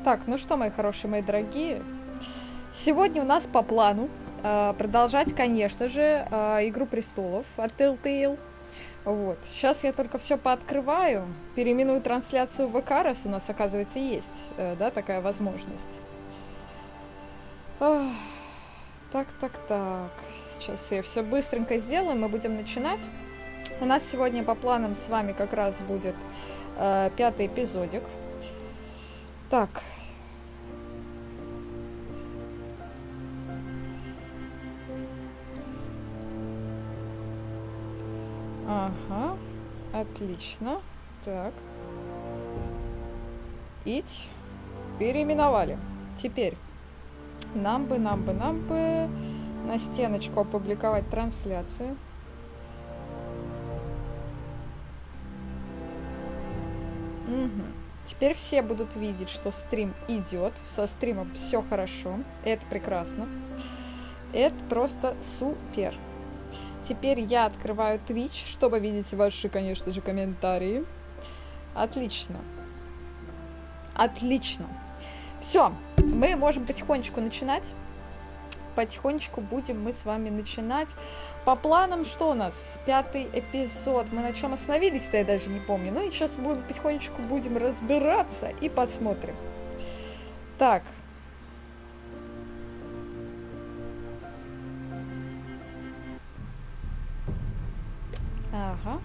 Так, ну что, мои хорошие, мои дорогие, сегодня у нас по плану продолжать, конечно же, «Игру престолов» от Telltale. Вот. Сейчас я только все пооткрываю, переименую трансляцию в ВК, раз у нас, оказывается, есть, да, такая возможность. Ох. Так. Сейчас я все быстренько сделаю, мы будем начинать. У нас сегодня по планам с вами как раз будет 5-й эпизодик. Так. Ага, отлично. Так. Ить. Переименовали. Теперь нам бы на стеночку опубликовать трансляцию. Угу. Теперь все будут видеть, что стрим идет. Со стримом все хорошо. Это прекрасно. Это просто супер. Теперь я открываю Twitch, чтобы видеть ваши, конечно же, комментарии. Отлично. Отлично. Все, мы можем потихонечку начинать. Потихонечку будем мы с вами начинать. По планам, что у нас? 5-й эпизод. Мы на чем остановились-то, я даже не помню. Ну и сейчас будем потихонечку будем разбираться и посмотрим. Так. Ага.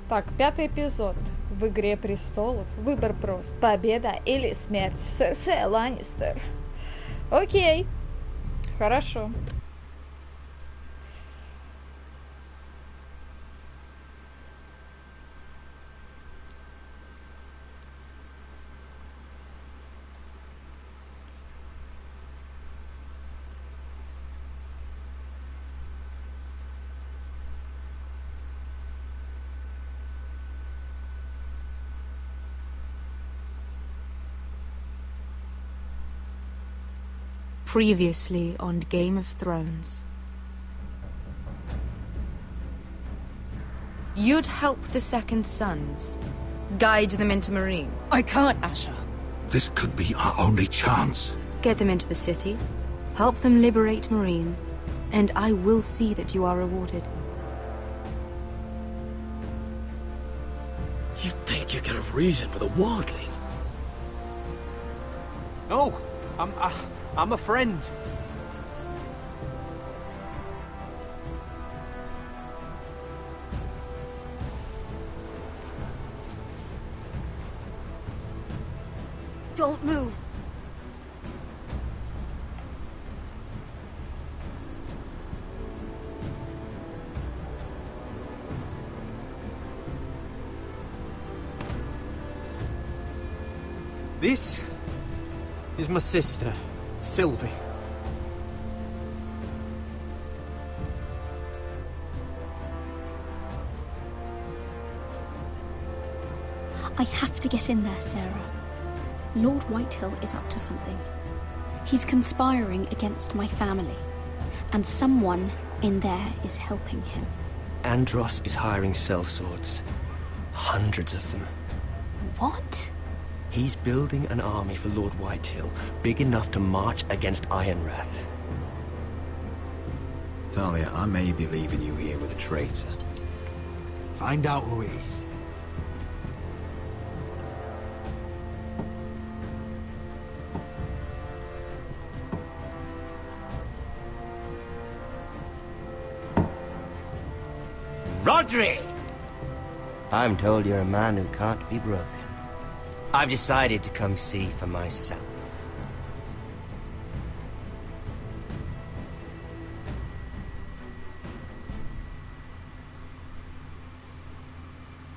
Так, 5-й эпизод. В «Игре престолов» выбор прост. Победа или смерть. Серсея Ланнистер. Окей. Хорошо. Previously on Game of Thrones. You'd help the Second Sons. Guide them into Marine. I can't, Asha. This could be our only chance. Get them into the city. Help them liberate Marine. And I will see that you are rewarded. You think you can have reason with a wardling? No, I'm a friend. Don't move. This is my sister, Sylvie. I have to get in there, Sarah. Lord Whitehill is up to something. He's conspiring against my family, and someone in there is helping him. Andros is hiring sellswords. Hundreds of them. What? He's building an army for Lord Whitehill, big enough to march against Ironrath. Talia, I may be leaving you here with a traitor. Find out who it is. Rodri! I'm told you're a man who can't be broken. I've decided to come see for myself.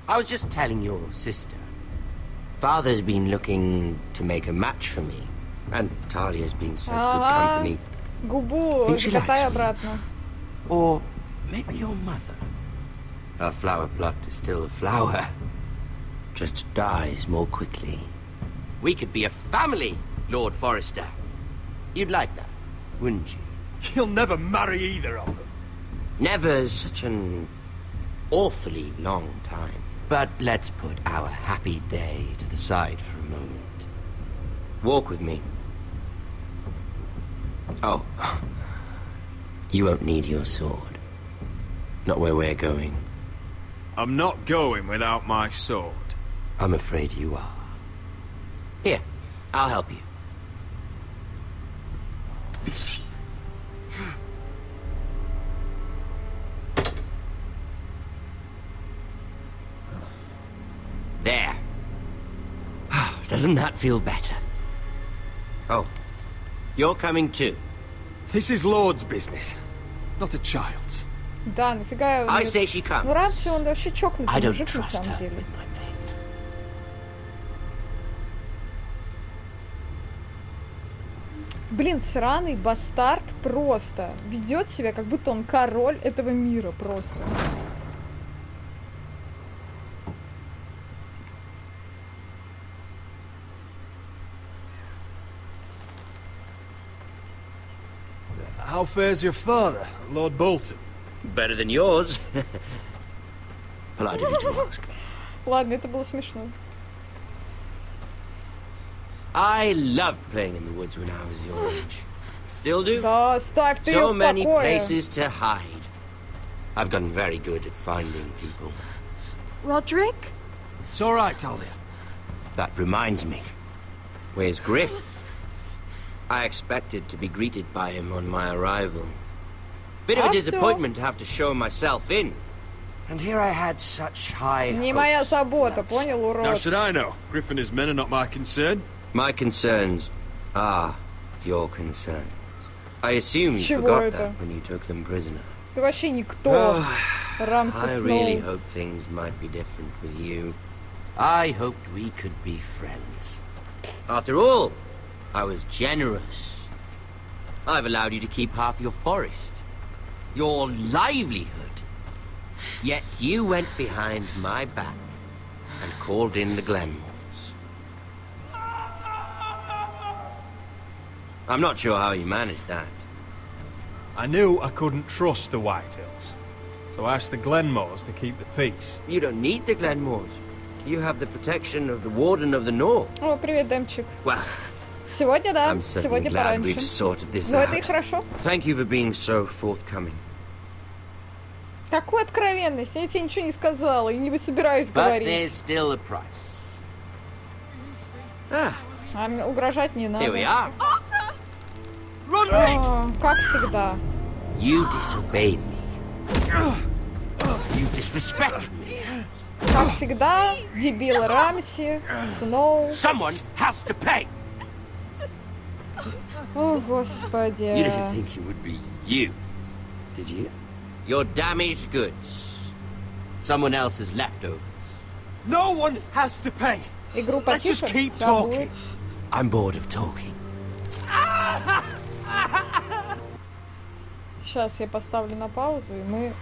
I was just telling your sister. Father's been looking to make a match for me. And Talia's been such good company. Губу Think she закатай likes me? обратно. Or maybe your mother. A flower plucked is still a flower. Just dies more quickly. We could be a family, Lord Forrester. You'd like that, wouldn't you? You'll never marry either of them. Never's such an awfully long time. But let's put our happy day to the side for a moment. Walk with me. Oh. You won't need your sword. Not where we're going. I'm not going without my sword. I'm afraid you are. Here, I'll help you. There. Doesn't that feel better? Oh, you're coming too. This is Lord's business, not a child's. Да, нафига... I say she comes. Ну, раньше он вообще I чокнутый don't мужик, на trust самом her деле. with my men. Блин, сраный бастард просто ведет себя, как будто он король этого мира просто. How fares your father, Lord Bolton? Better than yours. Polite of you to ask. Ладно, это было смешно. I loved playing in the woods when I was your age. Still do. Да, ставь ты So её в many покое. places to hide. I've gotten very good at finding people. Roderick? It's all right, Talia. That reminds me. Where's Griff? I expected to be greeted by him on my arrival. Bit of a disappointment to have to show myself in. And here I had such high Не моя hopes. забота, понял, Now урод? should I know? Griff and his men are not my concern. My concerns are your concerns. I assume you Чего forgot это? that when you took them prisoner. Ты вообще никто, Рамси I really Сноу. hoped things might be different with you. I hoped we could be friends. After all, I was generous. I've allowed you to keep half your forest, your livelihood. Yet you went behind my back and called in the Glenmores. I'm not sure how you managed that. I knew I couldn't trust the Whitehills, so I asked the Glenmores to keep the peace. You don't need the Glenmores. You have the protection of the Warden of the North. О, привет, Дэмчик. Well, Сегодня, да, I'm certainly сегодня glad we've пораньше. sorted this Ну, это и out. хорошо. Thank you for being so forthcoming. Какую откровенность? Я тебе ничего не сказала и не собираюсь But говорить. there's still a price. Ah, А угрожать не надо. here we are. О, как всегда. You disobeyed me. You disrespected me. Как всегда, дебил Рамси, Сноу. Someone has to pay. О, господи. You didn't think it would be you, did you? Your damaged goods. Someone else's leftovers. No one has to pay. Игру Let's just потише. keep Да, talking. будет. I'm bored of talking. Сейчас я поставлю на паузу, и мы...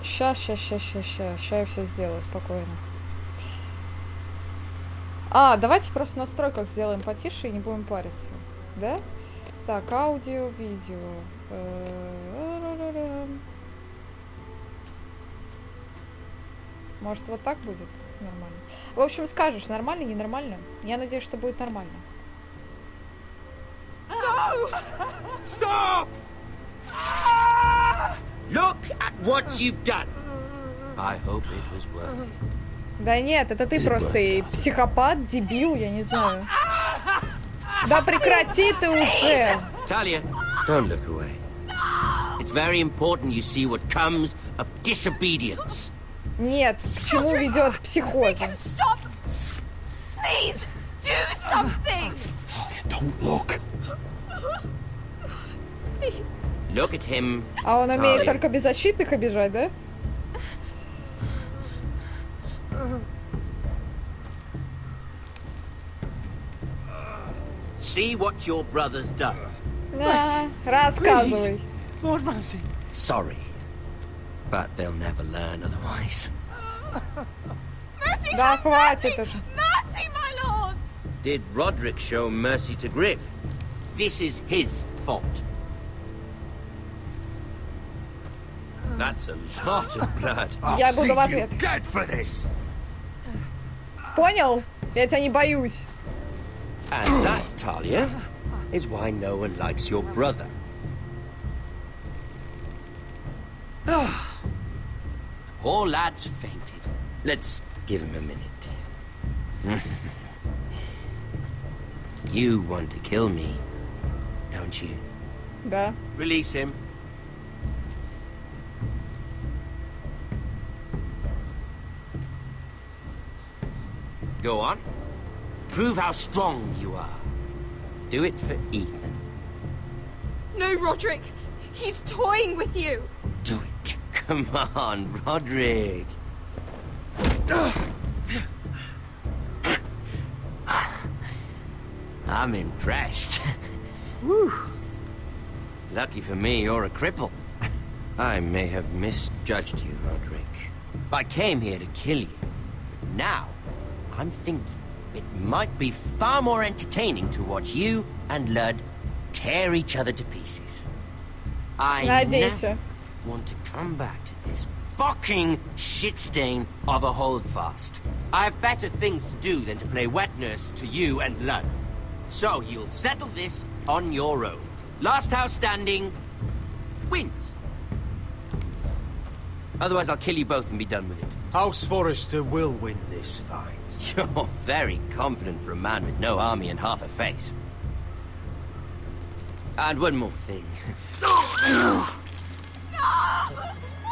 Сейчас я все сделаю, спокойно. А, давайте просто в настройках сделаем потише и не будем париться. Да? Так, аудио, видео. Может, вот так будет? Нормально. В общем, скажешь, нормально, ненормально? Я надеюсь, что будет нормально. Stop! Look at what you've done. I hope it was worth it. Да нет, это ты просто и психопат, дебил, я не знаю. Да прекрати ты уже! Talia, don't look away. It's very important you see what comes of disobedience. Нет, к чему ведет психоз? Stop! Please, do something! Don't look. Look at him. А он умеет Talia. только беззащитных обижать, да? See what your brother's done. Да, рассказывай. Lord Ramsay. Sorry, but they'll never learn otherwise. Mercy, Да have хватит mercy! уже. Mercy, my lord! Did Roderick show mercy to Griff? This is his fault. That's a lot of blood. Я See буду в you ответ. dead for this. Понял? Я тебя не боюсь. And that, Talia, is why no one likes your brother. Poor lad's fainted. Let's give him a minute. You want to kill me, don't you? Да. Release him. Go on. Prove how strong you are. Do it for Ethan. No, Roderick! He's toying with you! Do it. Come on, Roderick. I'm impressed. Whew. Lucky for me, you're a cripple. I may have misjudged you, Roderick. I came here to kill you. Now, I'm thinking it might be far more entertaining to watch you and Lud tear each other to pieces. I never want to come back to this fucking shit stain of a holdfast. I have better things to do than to play wet nurse to you and Lud. So you'll settle this on your own. Last house standing wins. Otherwise I'll kill you both and be done with it. House Forrester will win this fight. You're very confident for a man with no army and half a face. And one more thing.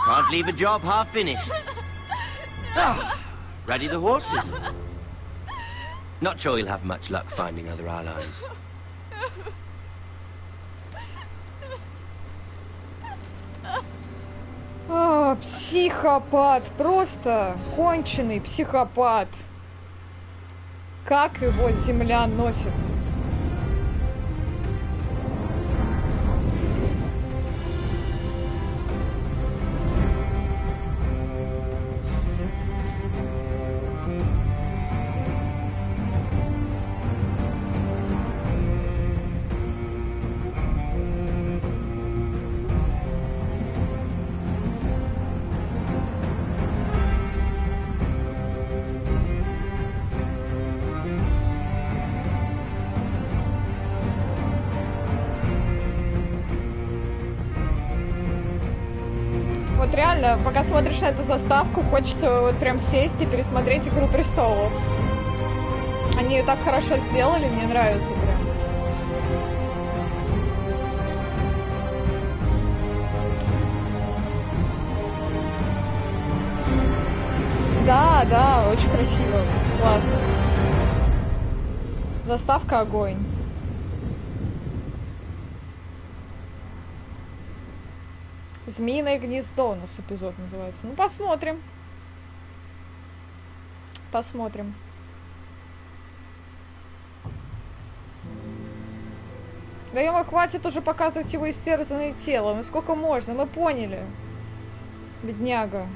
Can't leave a job half finished. Ready the horses? Not sure you'll have much luck finding other allies. О, психопат, просто конченый психопат. Как его земля носит? Вот реально, пока смотришь на эту заставку, хочется вот прям сесть и пересмотреть «Игру престолов». Они ее так хорошо сделали, мне нравится прям. Да, да, очень красиво, классно. Заставка огонь. Змеиное гнездо у нас эпизод называется. Ну, посмотрим. Посмотрим. Да ему хватит уже показывать его истерзанное тело. Ну сколько можно? Мы поняли. Бедняга.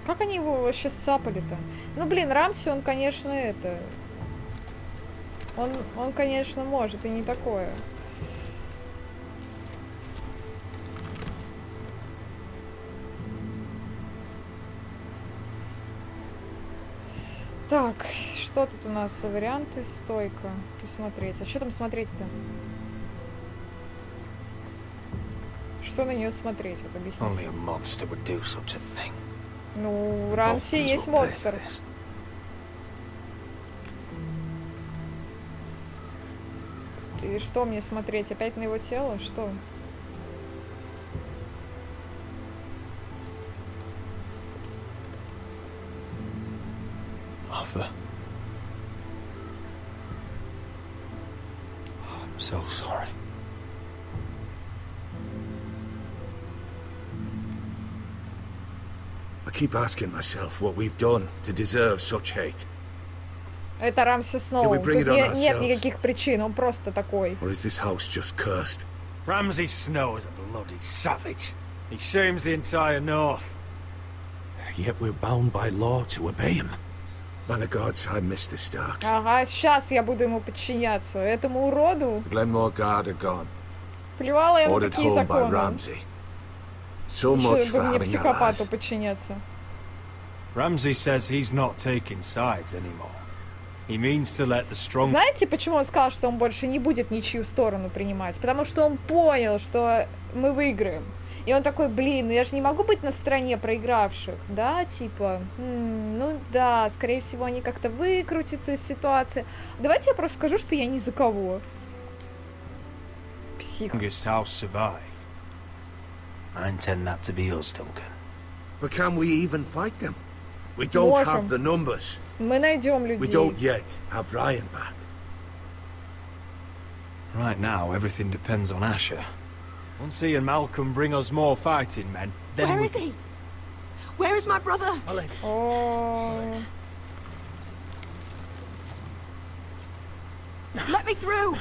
Как они его вообще сцапали-то? Ну, блин, Рамси, он, конечно, это... Он, конечно, может, и не такое. Так, что тут у нас? Варианты, стойка. Посмотреть. А что там смотреть-то? Что на нее смотреть? Вот объясните. Ну, Рамси есть монстр. И что мне смотреть? Опять на его тело? Что? Arthur. Oh, I'm so sorry. I keep asking myself what we've done to deserve such hate. Это Рамси Сноу. Тут нет никаких причин, он просто такой. Or is this house just cursed? Ramsay Snow is a bloody savage. He shames the entire north. Yet we're bound by law to obey him. By the gods, I miss the Starks. Ага, сейчас я буду ему подчиняться. Этому уроду. The Glenmore Guard are gone. Плевала я на такие законы. So much for мне having психопату подчиняться. Ramsay says he's not taking sides anymore. He means to let the strong... Знаете, почему он сказал, что он больше не будет ничью сторону принимать? Потому что он понял, что мы выиграем. И он такой, блин, ну я же не могу быть на стороне проигравших, да, типа, ну да, скорее всего, они как-то выкрутятся из ситуации. Давайте я просто скажу, что я ни за кого. Псих. house survive. I intend that to be us, Duncan. But can we even fight them? We don't Можем. have the numbers. Мы найдем We людей. don't yet have Ryan back. Right now, everything depends on Asher. Once he and Malcolm bring us more fighting men, then Where is he? Where is my brother? О, Let me through!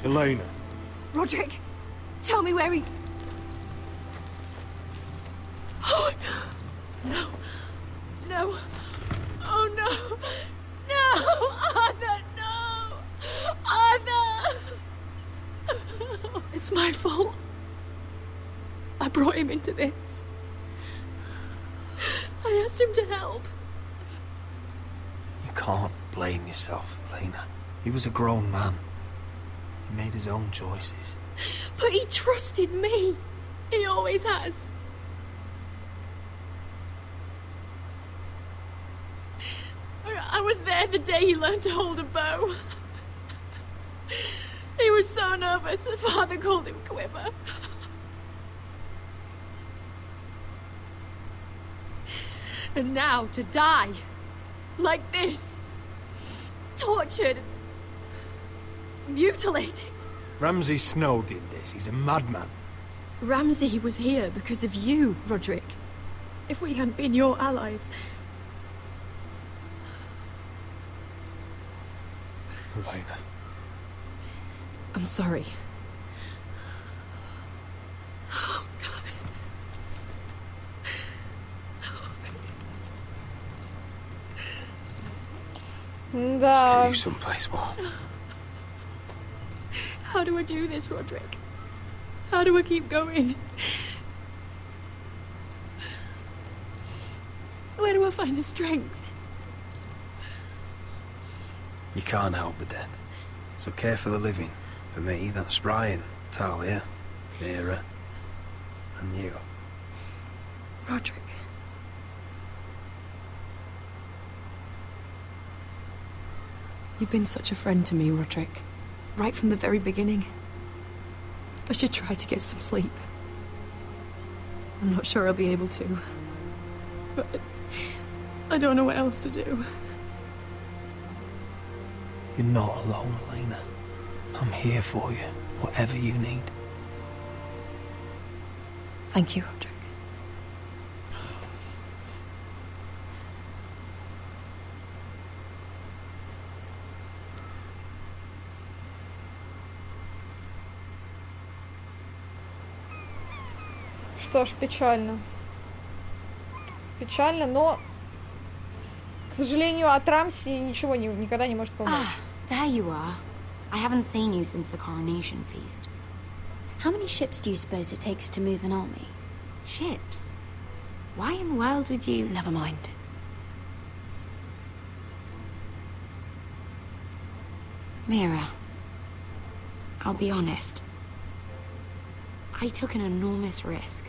Elena. Roderick, tell me where he... Oh, no. No. Oh, no. No! Arthur, no! Arthur! It's my fault. I brought him into this. I asked him to help. You can't blame yourself, Elena. He was a grown man. He made his own choices. But he trusted me. He always has. I was there the day he learned to hold a bow. He was so nervous, the father called him Quiver. And now to die, like this, tortured, mutilated. Ramsay Snow did this. He's a madman. Ramsay was here because of you, Roderick. If we hadn't been your allies... Elena. I'm sorry. Oh, да. Get you someplace warm. how do I do this, Roderick? How do I keep going? Where do I find the strength? You can't help the dead. So care for the living. For me, that's Brian, Talia, Mira, and you. Roderick. You've been such a friend to me, Roderick. Right from the very beginning. I should try to get some sleep. I'm not sure I'll be able to. But I don't know what else to do. You're not alone, Elena. I'm here for you, whatever you need. Thank you, Roderick. Что ж, печально. Печально, но, к сожалению, от Рамси ничего никогда не может помочь. Ah, there you are. I haven't seen you since the coronation feast. How many ships do you suppose it takes to move an army? Ships? Why in the world would you... Never mind. Mira, I'll be honest. I took an enormous risk,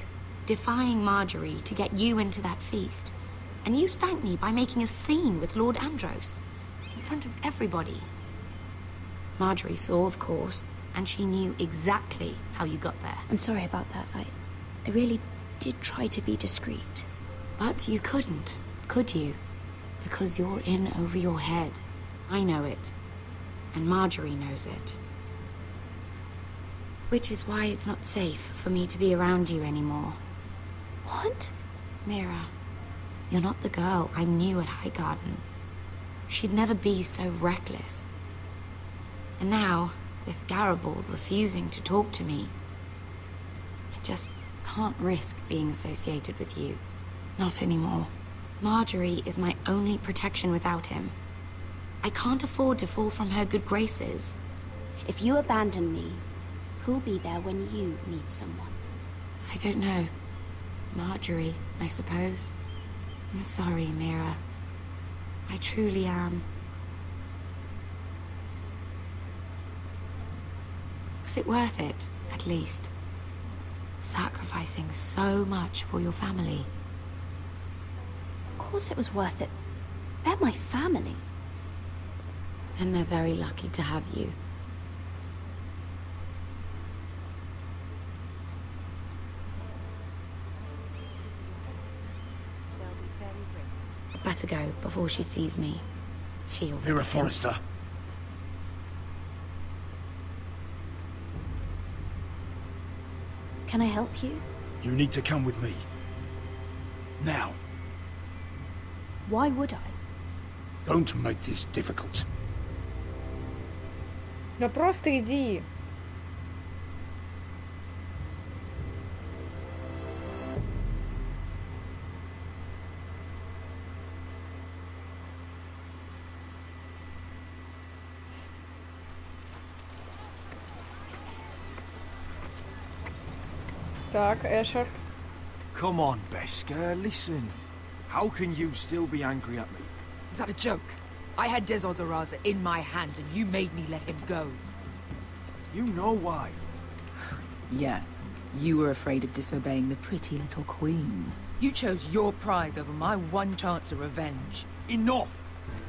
defying Marjorie to get you into that feast. And you thanked me by making a scene with Lord Andros, in front of everybody. Marjorie saw, of course, and she knew exactly how you got there. I'm sorry about that. I really did try to be discreet. But you couldn't, could you? Because you're in over your head. I know it. And Marjorie knows it. Which is why it's not safe for me to be around you anymore. What? Mira, you're not the girl I knew at Highgarden. She'd never be so reckless. And now, with Garibald refusing to talk to me, I just can't risk being associated with you. Not anymore. Marjorie is my only protection without him. I can't afford to fall from her good graces. If you abandon me, who'll be there when you need someone? I don't know. Marjorie, I suppose. I'm sorry, Mira. truly am. Was it worth it, at least? Sacrificing so much for your family? Of course it was worth it. They're my family. And they're very lucky to have you. Better go before she sees me. She already You're a thinks- Forrester. Can I help you? You need to come with me. Now. Why would I? Don't make this difficult. Да просто иди. Так, Эшер. Come on, Beskar, listen. How can you still be angry at me? Is that a joke? I had Des Ozaraza in my hand and you made me let him go. You know why. Yeah, you were afraid of disobeying the pretty little queen. You chose your prize over my one chance of revenge. Enough!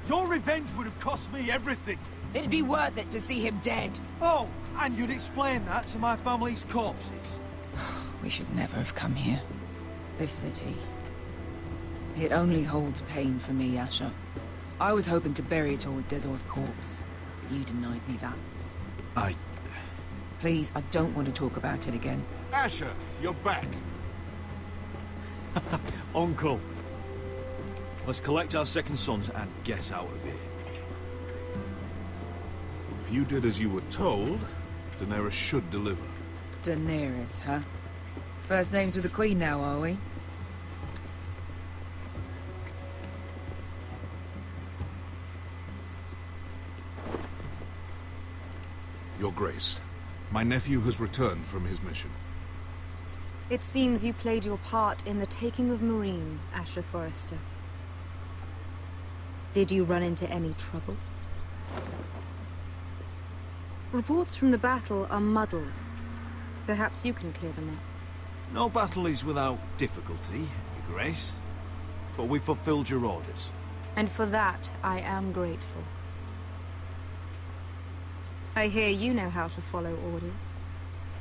Your revenge would have cost me everything. It'd be worth it to see him dead. Oh, and you'd explain that to my family's corpses. We should never have come here. This city. It only holds pain for me, Asher. I was hoping to bury it all with Dezor's corpse, but you denied me that. Please, I don't want to talk about it again. Asher, you're back. Uncle. Let's collect our second sons and get out of here. If you did as you were told, Daenerys should deliver. Daenerys, huh? First names with the Queen now, are we? Your Grace, my nephew has returned from his mission. It seems you played your part in the taking of Marine, Asher Forrester. Did you run into any trouble? Reports from the battle are muddled. Perhaps you can clear them up. No battle is without difficulty, Your Grace. But we fulfilled your orders. And for that, I am grateful. I hear you know how to follow orders,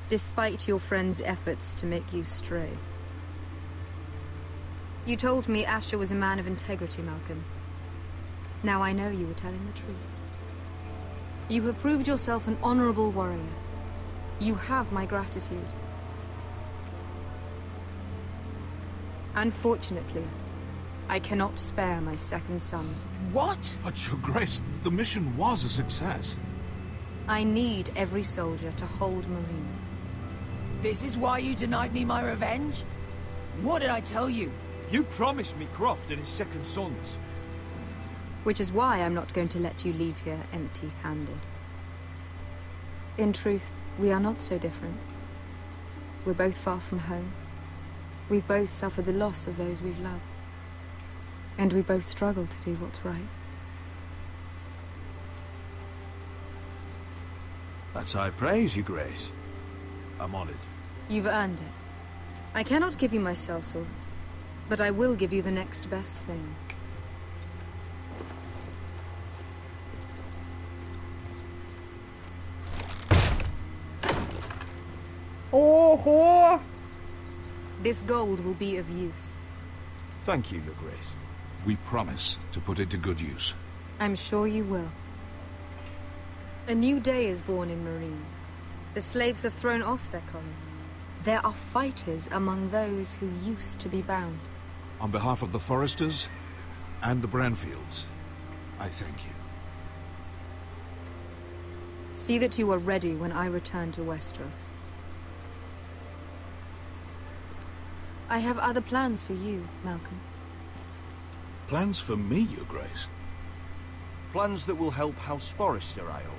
despite your friend's efforts to make you stray. You told me Asher was a man of integrity, Malcolm. Now I know you were telling the truth. You have proved yourself an honorable warrior. You have my gratitude. Unfortunately, I cannot spare my second sons. What? But, Your Grace, the mission was a success. I need every soldier to hold Marine. This is why you denied me my revenge? What did I tell you? You promised me Croft and his second sons. Which is why I'm not going to let you leave here empty-handed. In truth, we are not so different. We're both far from home. We've both suffered the loss of those we've loved. And we both struggle to do what's right. That's high praise, Your Grace. I'm honored. You've earned it. I cannot give you my sellswords, but I will give you the next best thing. Ого! This gold will be of use. Thank you, Your Grace. We promise to put it to good use. I'm sure you will. A new day is born in Marine. The slaves have thrown off their collars. There are fighters among those who used to be bound. On behalf of the Forresters and the Branfields, I thank you. See that you are ready when I return to Westeros. I have other plans for you, Malcolm. Plans for me, Your Grace? Plans that will help House Forrester, I hope.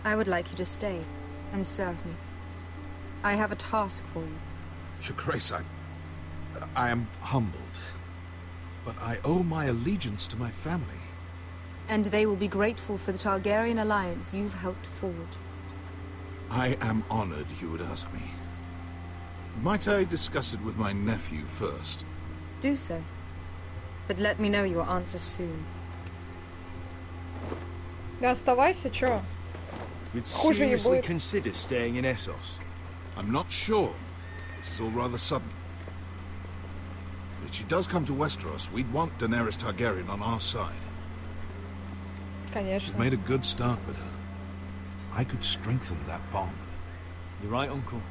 I would like you to stay and serve me. I have a task for you. Your Grace, I am humbled. but I owe my allegiance to my family. And they will be grateful for the Targaryen alliance you've helped forge. I am honored you would ask me. Might I discuss it with my nephew first? Do so. But let me know your answer soon. Да оставайся, чё? You'd Хуже не seriously будет. consider staying in Essos? I'm not sure. This is all rather sudden. If she does come to Westeros, we'd want Daenerys Targaryen on our side. Конечно. We've made a good start with her. I could strengthen that bond. You're right, Uncle.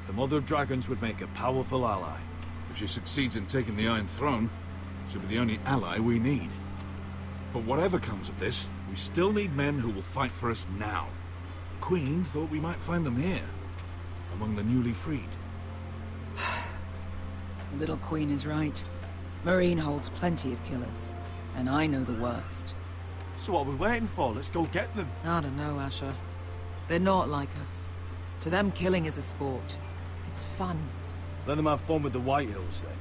The Mother of Dragons would make a powerful ally. If she succeeds in taking the Iron Throne, she'll be the only ally we need. But whatever comes of this, we still need men who will fight for us now. Queen thought we might find them here, among the newly freed. The little queen is right. Marine holds plenty of killers, and I know the worst. So what are we waiting for? Let's go get them. I don't know, Asher. They're not like us. To them, killing is a sport. It's fun. Let them have fun with the White Hills, then.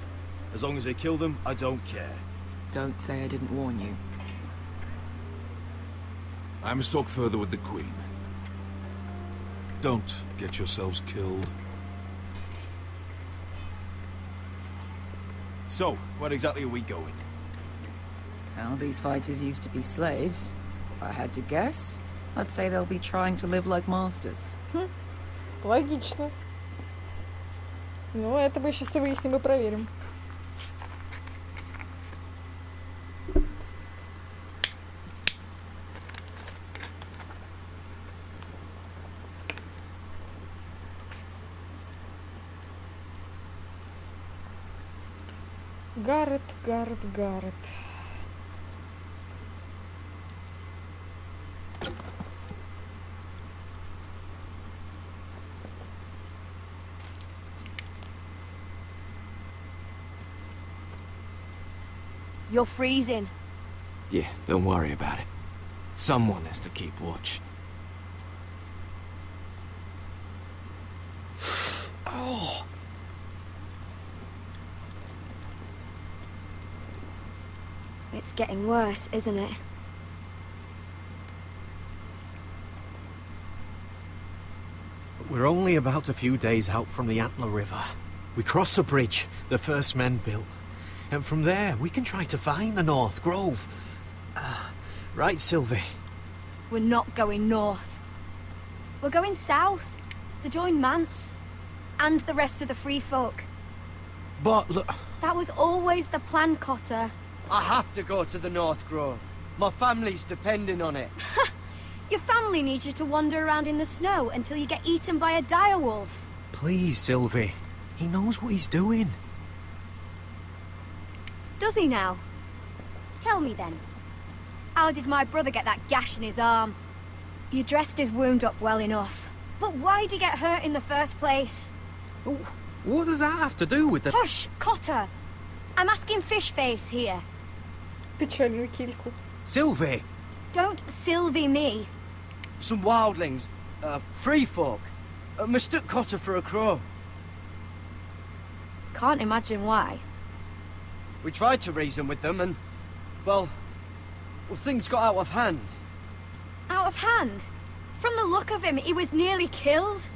As long as they kill them, I don't care. Don't say I didn't warn you. I must talk further with the Queen. Don't get yourselves killed. So, where exactly are we going? Well, these fighters used to be slaves. If I had to guess, I'd say they'll be trying to live like masters. Логично. Ну, это мы сейчас и выясним и проверим. Гаррет, Гаррет, Гаррет. You're freezing. Yeah, don't worry about it. Someone has to keep watch. Oh. It's getting worse, isn't it? We're only about a few days out from the Antler River. We cross a bridge the first men built. And from there, we can try to find the North Grove. Right, Sylvie? We're not going north. We're going south to join Mance and the rest of the free folk. But look... That was always the plan, Cotter. I have to go to the North Grove. My family's depending on it. Your family needs you to wander around in the snow until you get eaten by a direwolf. Please, Sylvie. He knows what he's doing. Does he now? Tell me then. How did my brother get that gash in his arm? You dressed his wound up well enough. But why'd he get hurt in the first place? What does that have to do with the... Hush, Cotter! I'm asking Fishface here. Печальную кильку. Sylvie! Don't Sylvie me. Some wildlings, free folk, mistook Cotter for a crow. Can't imagine why. We tried to reason with them and, well, things got out of hand. Out of hand? From the look of him, he was nearly killed.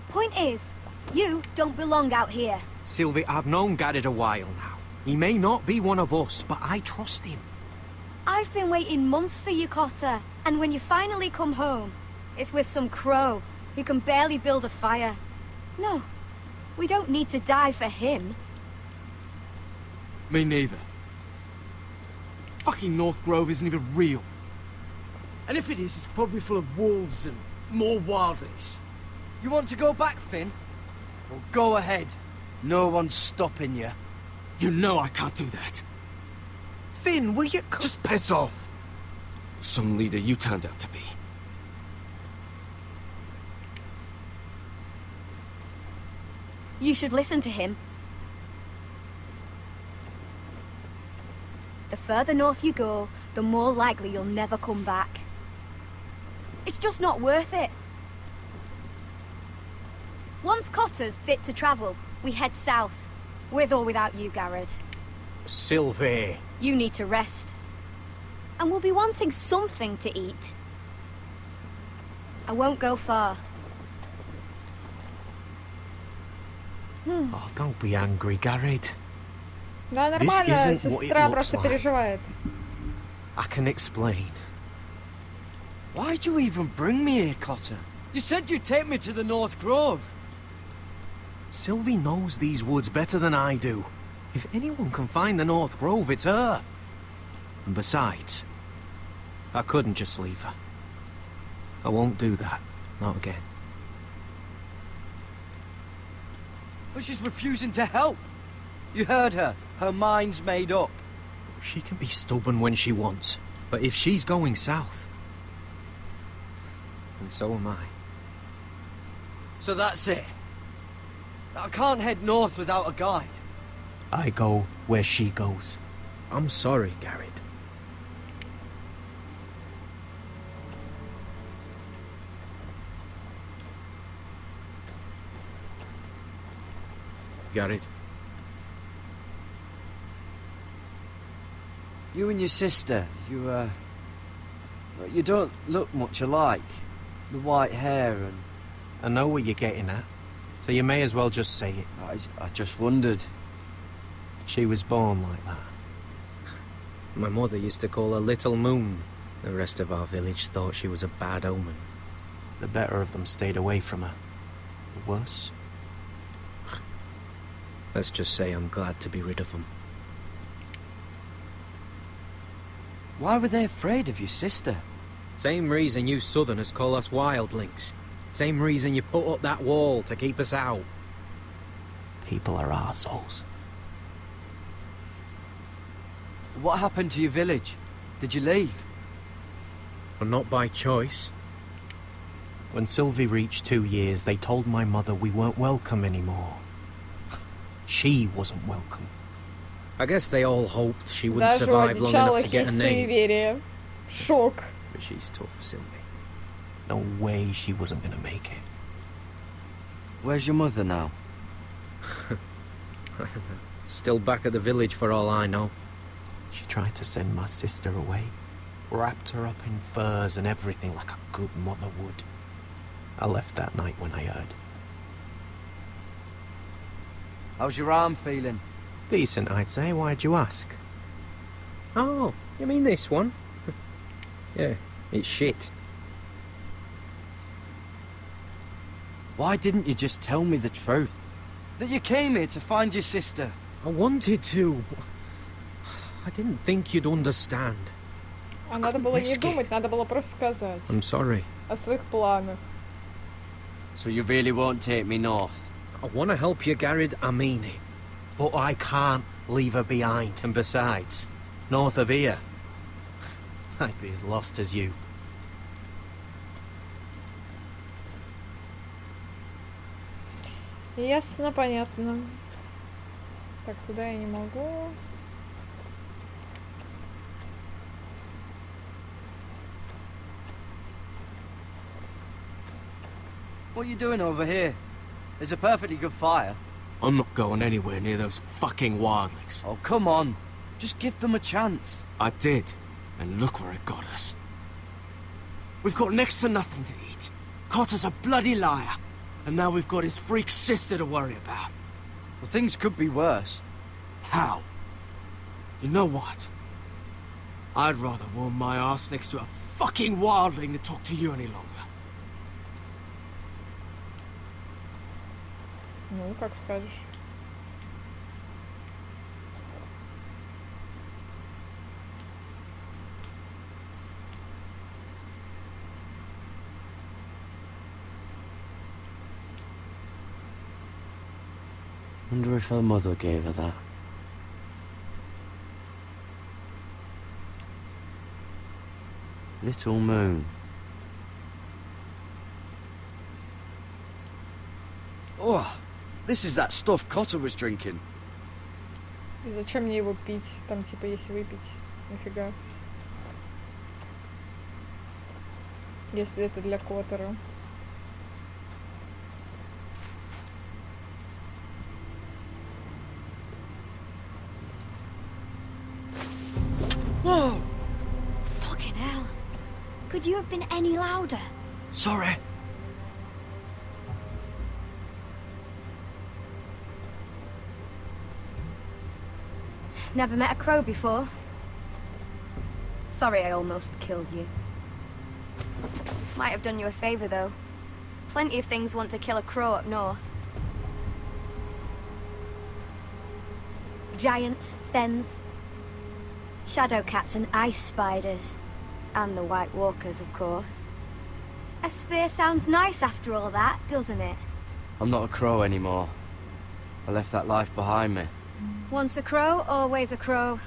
Point is, you don't belong out here. Sylvie, I've known Garrett a while now. He may not be one of us, but I trust him. I've been waiting months for you, Cotter, and when you finally come home, it's with some crow who can barely build a fire. No, we don't need to die for him. Me neither. Fucking North Grove isn't even real. And if it is, it's probably full of wolves and more wildlings. You want to go back, Finn? Well, go ahead. No one's stopping you. You know I can't do that. Finn, will you... Just piss off! Some leader you turned out to be. You should listen to him. The further north you go, the more likely you'll never come back. It's just not worth it. Once Cotter's fit to travel, we head south. With or without you, Garrett. Sylvie. You need to rest. And we'll be wanting something to eat. I won't go far. Oh, don't be angry, Garrett. Да, нормально, сестра просто переживает. I can explain. Why'd you even bring me here, Cotter? You said you'd take me to the North Grove. Sylvie knows these woods better than I do. If anyone can find the North Grove, it's her. And besides, I couldn't just leave her. I won't do that. Not again. But she's refusing to help. You heard her. Her mind's made up. She can be stubborn when she wants. But if she's going south, then so am I. So that's it. I can't head north without a guide. I go where she goes. I'm sorry, Garrett. Garrett. You and your sister, you don't look much alike. The white hair and... I know what you're getting at, so you may as well just say it. I just wondered. She was born like that. My mother used to call her Little Moon. The rest of our village thought she was a bad omen. The better of them stayed away from her. The worse? Let's just say I'm glad to be rid of them. Why were they afraid of your sister? Same reason you Southerners call us wildlings. Same reason you put up that wall to keep us out. People are arseholes. What happened to your village? Did you leave? Well, not by choice. When Sylvie reached 2 years, they told my mother we weren't welcome anymore. She wasn't welcome. I guess they all hoped she wouldn't survive long enough to get a name. Шок. But she's tough, Sylvie. No way she wasn't gonna make it. Where's your mother now? Still back at the village for all I know. She tried to send my sister away. Wrapped her up in furs and everything like a good mother would. I left that night when I heard. How's your arm feeling? Decent, I'd say. Why'd you ask? Oh, you mean this one? Yeah, it's shit. Why didn't you just tell me the truth? That you came here to find your sister? I wanted to. I didn't think you'd understand. А надо было не думать, надо было просто сказать. I'm sorry. О своих планах. So you really won't take me north? I want to help you, Garrett, I mean it. But I can't leave her behind. And besides, north of here, I'd be as lost as you. Ясно, понятно. Так, туда я не могу. What are you doing over here? There's a perfectly good fire. I'm not going anywhere near those fucking wildlings. Oh, come on. Just give them a chance. I did, and look where it got us. We've got next to nothing to eat. Cotter's a bloody liar. And now we've got his freak sister to worry about. Well, things could be worse. How? You know what? I'd rather warm my ass next to a fucking wildling than talk to you any longer. Ну, как скажешь. Wonder if her mother gave her that. Little Moon. Oh, this is that stuff Cotter was drinking. И зачем мне его пить? Там типа если выпить. Нафига. Если это для Коттера. Whoa! Fucking hell. Could you have been any louder? Sorry. Never met a crow before. Sorry I almost killed you. Might have done you a favor, though. Plenty of things want to kill a crow up north. Giants, thens, shadow cats and ice spiders. And the White Walkers, of course. A spear sounds nice after all that, doesn't it? I'm not a crow anymore. I left that life behind me. Once a crow, always a crow.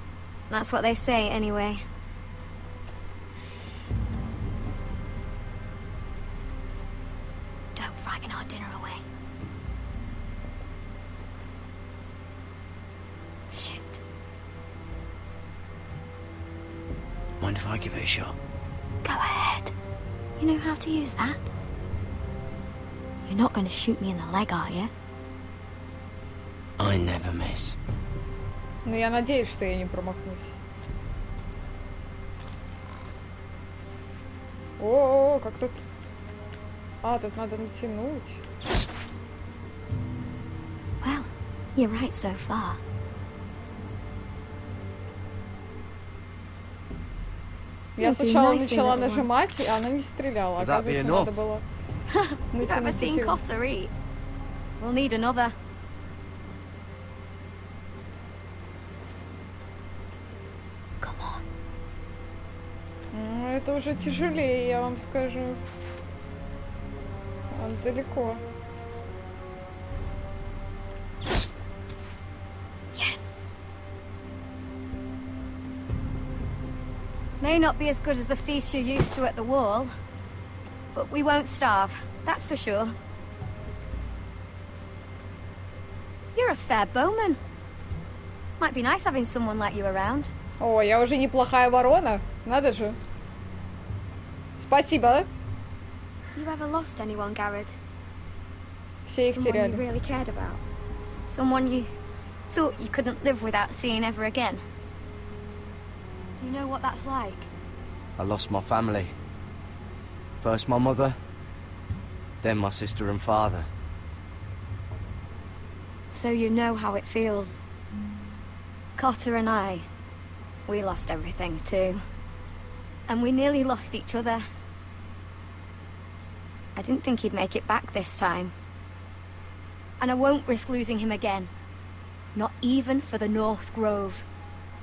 That's what they say, anyway. Don't frighten our dinner away. Shit. Mind if I give it a shot? Go ahead. You know how to use that? You're not going to shoot me in the leg, are you? I never miss. Ну, я надеюсь, что я не промахнусь. О, как тут... А, тут надо натянуть. Well, you're right so far. Я сначала начала нажимать, и она не стреляла. Оказывается, надо было You've ever seen Cotter eat? We'll need another. Come on. Ну, это уже тяжелее, я вам скажу. Он далеко. May not be as good as the feast you're used to at the wall, but we won't starve, that's for sure. You're a fair bowman. Might be nice having someone like you around. О, я уже неплохая ворона. Надо же. Спасибо. You ever lost anyone, Garrett? Все их теряли. Someone you really cared about? Someone you thought you couldn't live without seeing ever again? Do you know what that's like? I lost my family. First my mother, then my sister and father. So you know how it feels. Cotter and I, we lost everything too. And we nearly lost each other. I didn't think he'd make it back this time. And I won't risk losing him again. Not even for the North Grove.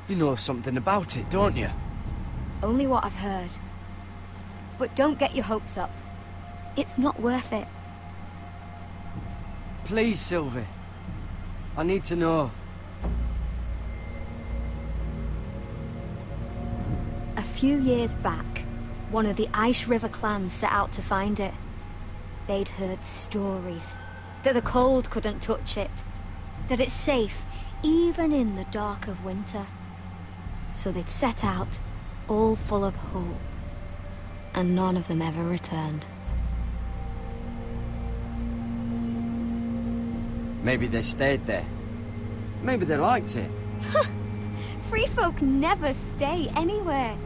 You know something about it, don't you? Only what I've heard. But don't get your hopes up. It's not worth it. Please, Sylvie. I need to know. A few years back, one of the Ice River clans set out to find it. They'd heard stories. That the cold couldn't touch it. That it's safe, even in the dark of winter. So they'd set out, all full of hope. And none of them ever returned. Maybe they stayed there. Maybe they liked it. Free folk never stay anywhere.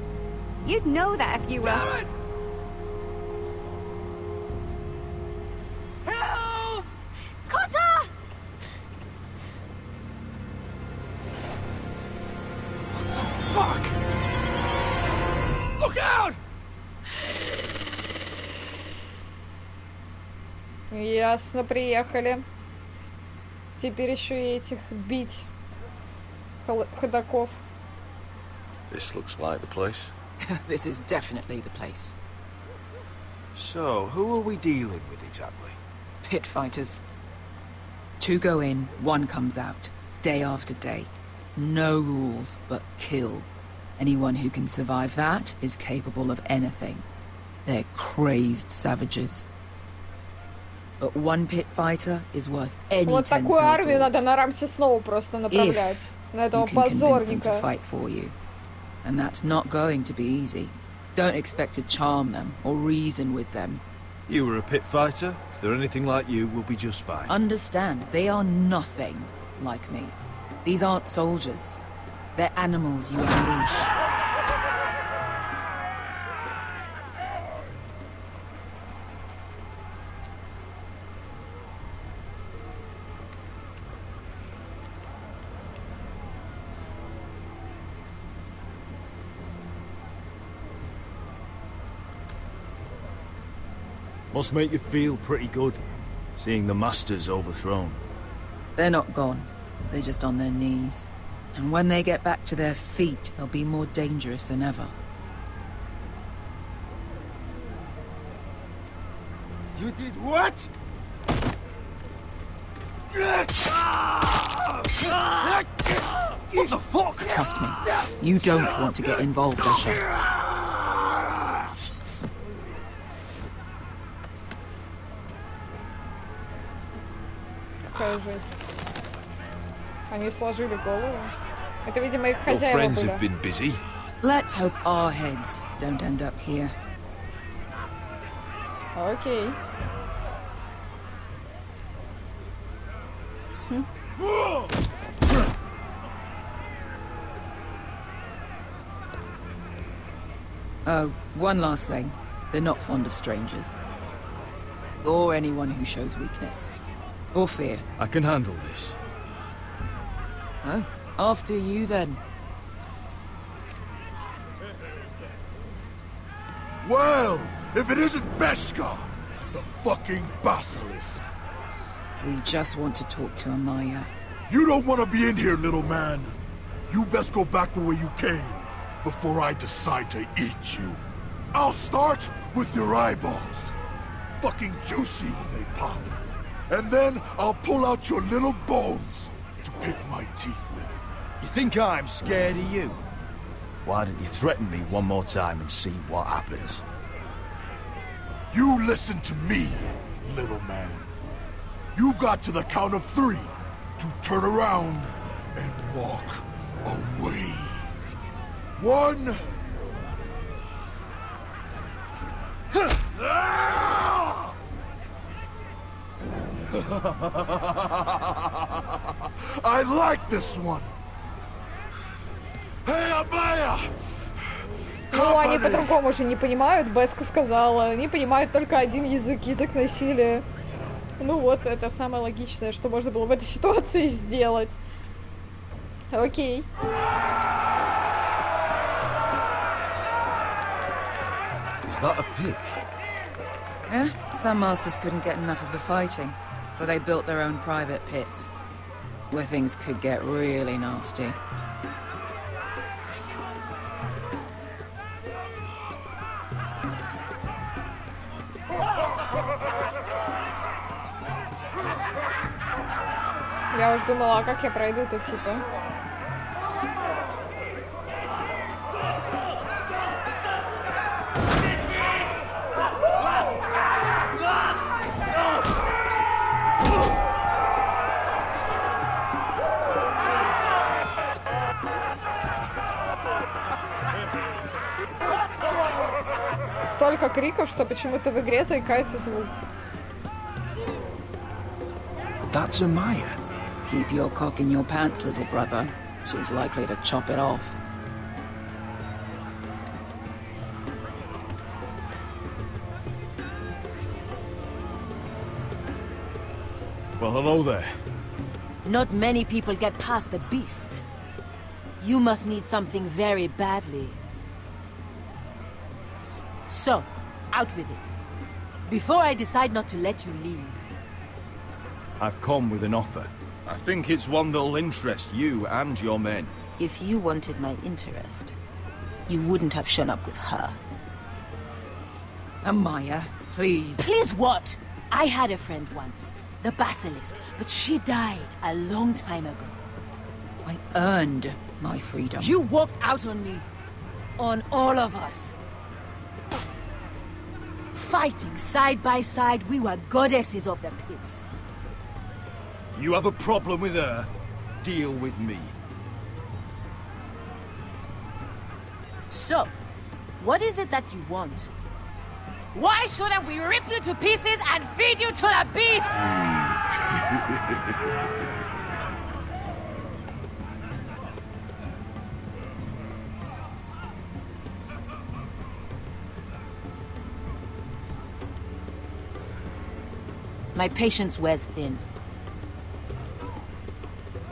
You'd know that if you were... Garrett! Help! Cotter! Fuck! Look out! Ясно, приехали. Теперь еще и этих бить ходоков. This looks like the place. This is definitely the place. So, who are we dealing with exactly? Pit fighters. 2 go in, 1 comes out. Day after day. No rules, but kill. Anyone who can survive that is capable of anything. They're crazed savages. But 1 pit fighter is worth any 10 Вот такую армию надо на Рамсе снова просто направлять. На этого позорника. To fight for you. And that's not going to be easy. Don't expect to charm them or reason with them. You were a pit fighter. If they're anything like you, we'll be just fine. Understand, they are nothing like me. These aren't soldiers. They're animals you unleash. Must make you feel pretty good, seeing the Masters overthrown. They're not gone. They're just on their knees. And when they get back to their feet, they'll be more dangerous than ever. You did what? What the fuck? Trust me, you don't want to get involved, Asher. Какая жесть. Они сложили голову. Это, видимо, их хозяева friends были. have been busy. Let's hope our heads don't end up here. Окей. Oh, one last thing. They're not fond of strangers. Or anyone who shows weakness. Or fear. I can handle this. Oh, after you then. Well, if it isn't Beskar, the fucking basilisk. We just want to talk to Amaya. You don't want to be in here, little man. You best go back the way you came, before I decide to eat you. I'll start with your eyeballs. Fucking juicy when they pop. And then I'll pull out your little bones to pick my teeth with. You think I'm scared of you? Why don't you threaten me one more time and see what happens? You listen to me, little man. You've got to the count of 3 to turn around and walk away. 1... I like this one. Hey, Amaya! Ну, они по-другому же не понимают, Беска сказала. Они понимают только один язык, язык насилия. Ну вот, это самое логичное, что можно было в этой ситуации сделать. Окей. Is that a pit? Yeah, some masters couldn't get enough of the fighting, so they built their own private pits, where things could get really nasty. Я уж думала, а как я пройду-то, типа? Столько криков, что почему-то в игре заикается звук. That's Amaya. Keep your cock in your pants, little brother. She's likely to chop it off. Well, hello there. Not many people get past the beast. You must need something very badly. So, out with it. Before I decide not to let you leave. I've come with an offer. I think it's one that'll interest you and your men. If you wanted my interest, you wouldn't have shown up with her. Amaya, please. Please what? I had a friend once, the Basilisk, but she died a long time ago. I earned my freedom. You walked out on me. On all of us. Fighting side by side, we were goddesses of the pits. You have a problem with her? Deal with me. So, what is it that you want? Why shouldn't we rip you to pieces and feed you to the beast? My patience wears thin.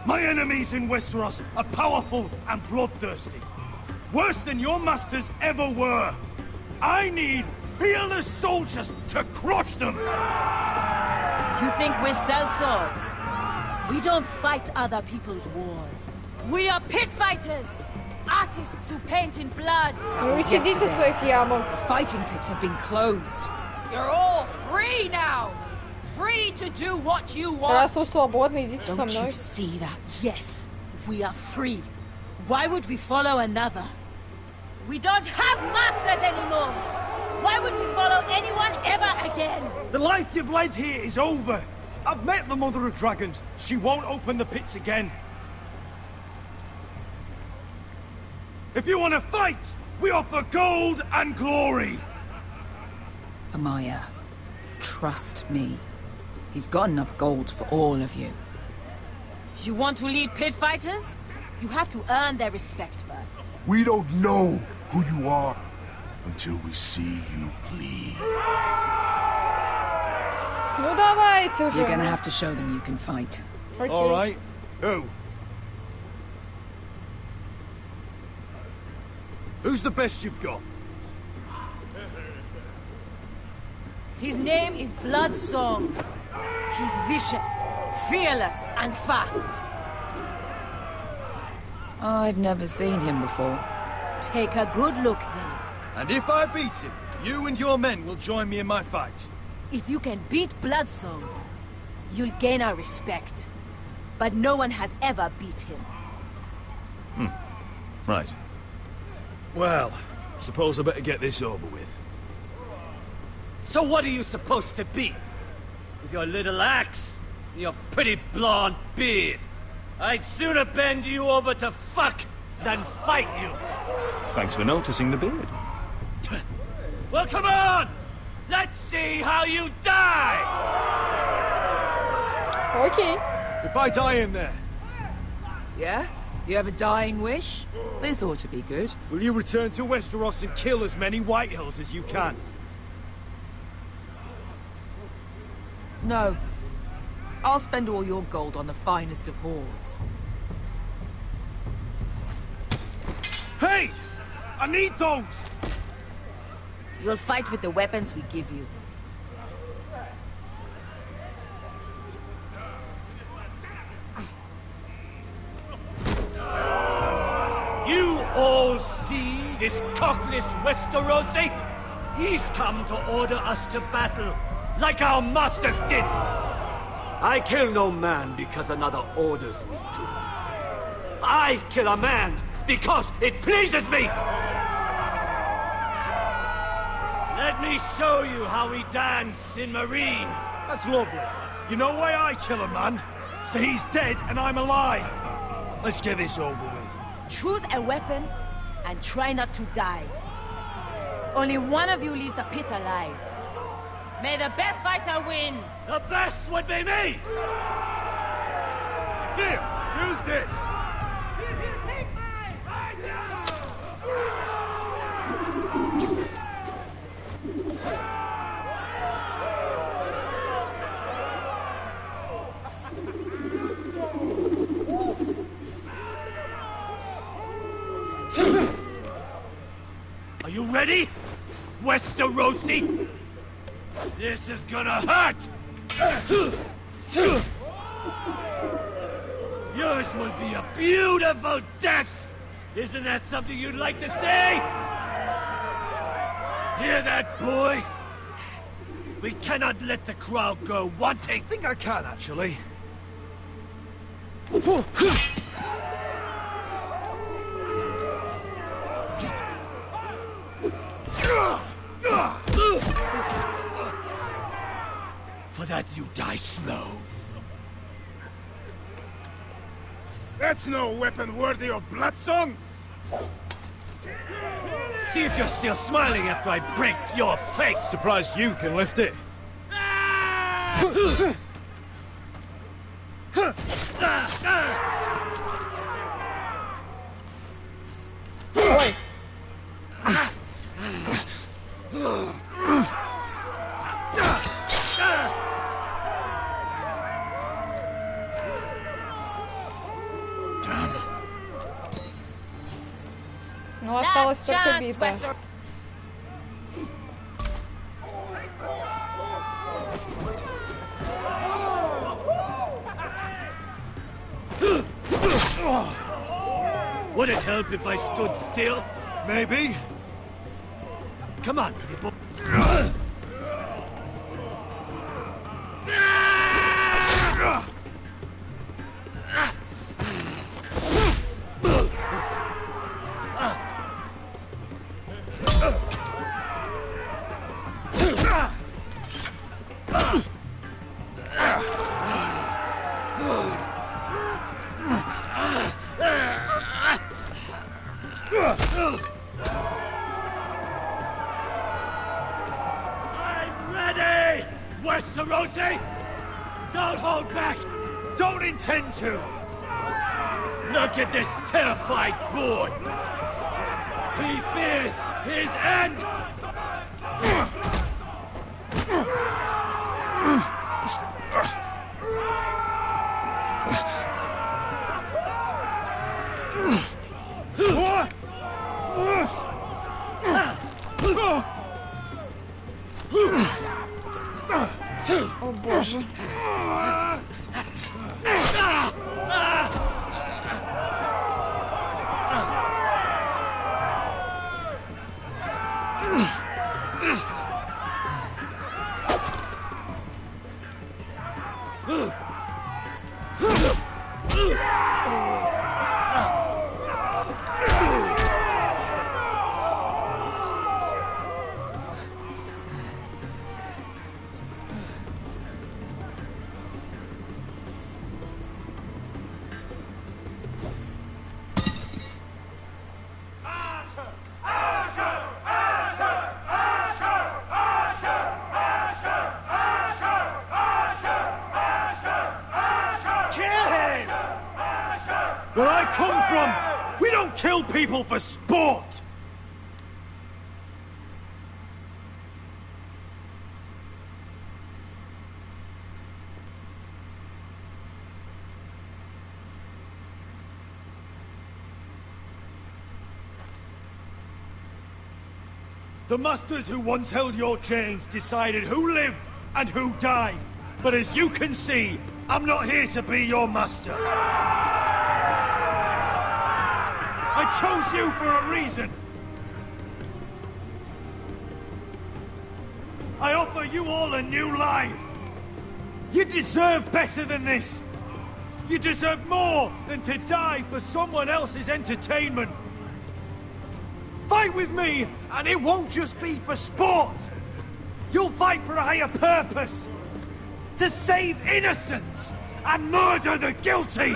My enemies in Westeros are powerful and bloodthirsty. Worse than your masters ever were. I need peerless soldiers to crush them! You think we sell swords? We don't fight other people's wars. We are pit fighters! Artists who paint in blood. The fighting pits have been closed. You're all free now! Free to do what you want! Don't you see that? Yes, we are free. Why would we follow another? We don't have masters anymore! Why would we follow anyone ever again? The life you've led here is over. I've met the Mother of Dragons. She won't open the pits again. If you want to fight, we offer gold and glory. Amaya, trust me. He's got enough gold for all of you. You want to lead pit fighters? You have to earn their respect first. We don't know who you are until we see you bleed. Ну давайте уже. You're gonna have to show them you can fight. Okay. All right. Who? Who's the best you've got? His name is Bloodsong. He's vicious, fearless, and fast. I've never seen him before. Take a good look then. And if I beat him, you and your men will join me in my fight. If you can beat Bloodsong, you'll gain our respect. But no one has ever beat him. Right. Well, suppose I better get this over with. So what are you supposed to be? With your little axe and your pretty blonde beard? I'd sooner bend you over to fuck than fight you. Thanks for noticing the beard. Well, come on! Let's see how you die! Okay. If I die in there, Yeah? You have a dying wish? This ought to be good. will you return to Westeros and kill as many Whitehills as you can? No. I'll spend all your gold on the finest of whores. Hey! I need those! You'll fight with the weapons we give you. You all see this cockless Westerosi? He's come to order us to battle, like our masters did. I kill no man because another orders me to. I kill a man because it pleases me. Let me show you how we dance in Marine. That's lovely. You know why I kill a man? So he's dead and I'm alive. Let's get this over with. Choose a weapon and try not to die. Only one of you leaves the pit alive. May the best fighter win! The best would be me! Here, use this! Are you ready, Westerosi? This is gonna hurt! Yours will be a beautiful death! Isn't that something you'd like to say? Hear that, boy? We cannot let the crowd go wanting. I think I can, actually. For that you die slow. That's no weapon worthy of Bloodsong! See if you're still smiling after I break your face! Surprised you can lift it. Ну, осталось только битва. Would it help if I stood still? Maybe. Come on, Filippo. Don't hold back! Don't intend to! Look at this terrified boy! He fears his end! О боже. Where I come from, we don't kill people for sport! The masters who once held your chains decided who lived and who died. But as you can see, I'm not here to be your master. I chose you for a reason. I offer you all a new life. You deserve better than this. You deserve more than to die for someone else's entertainment. Fight with me, and it won't just be for sport. You'll fight for a higher purpose. To save innocents and murder the guilty.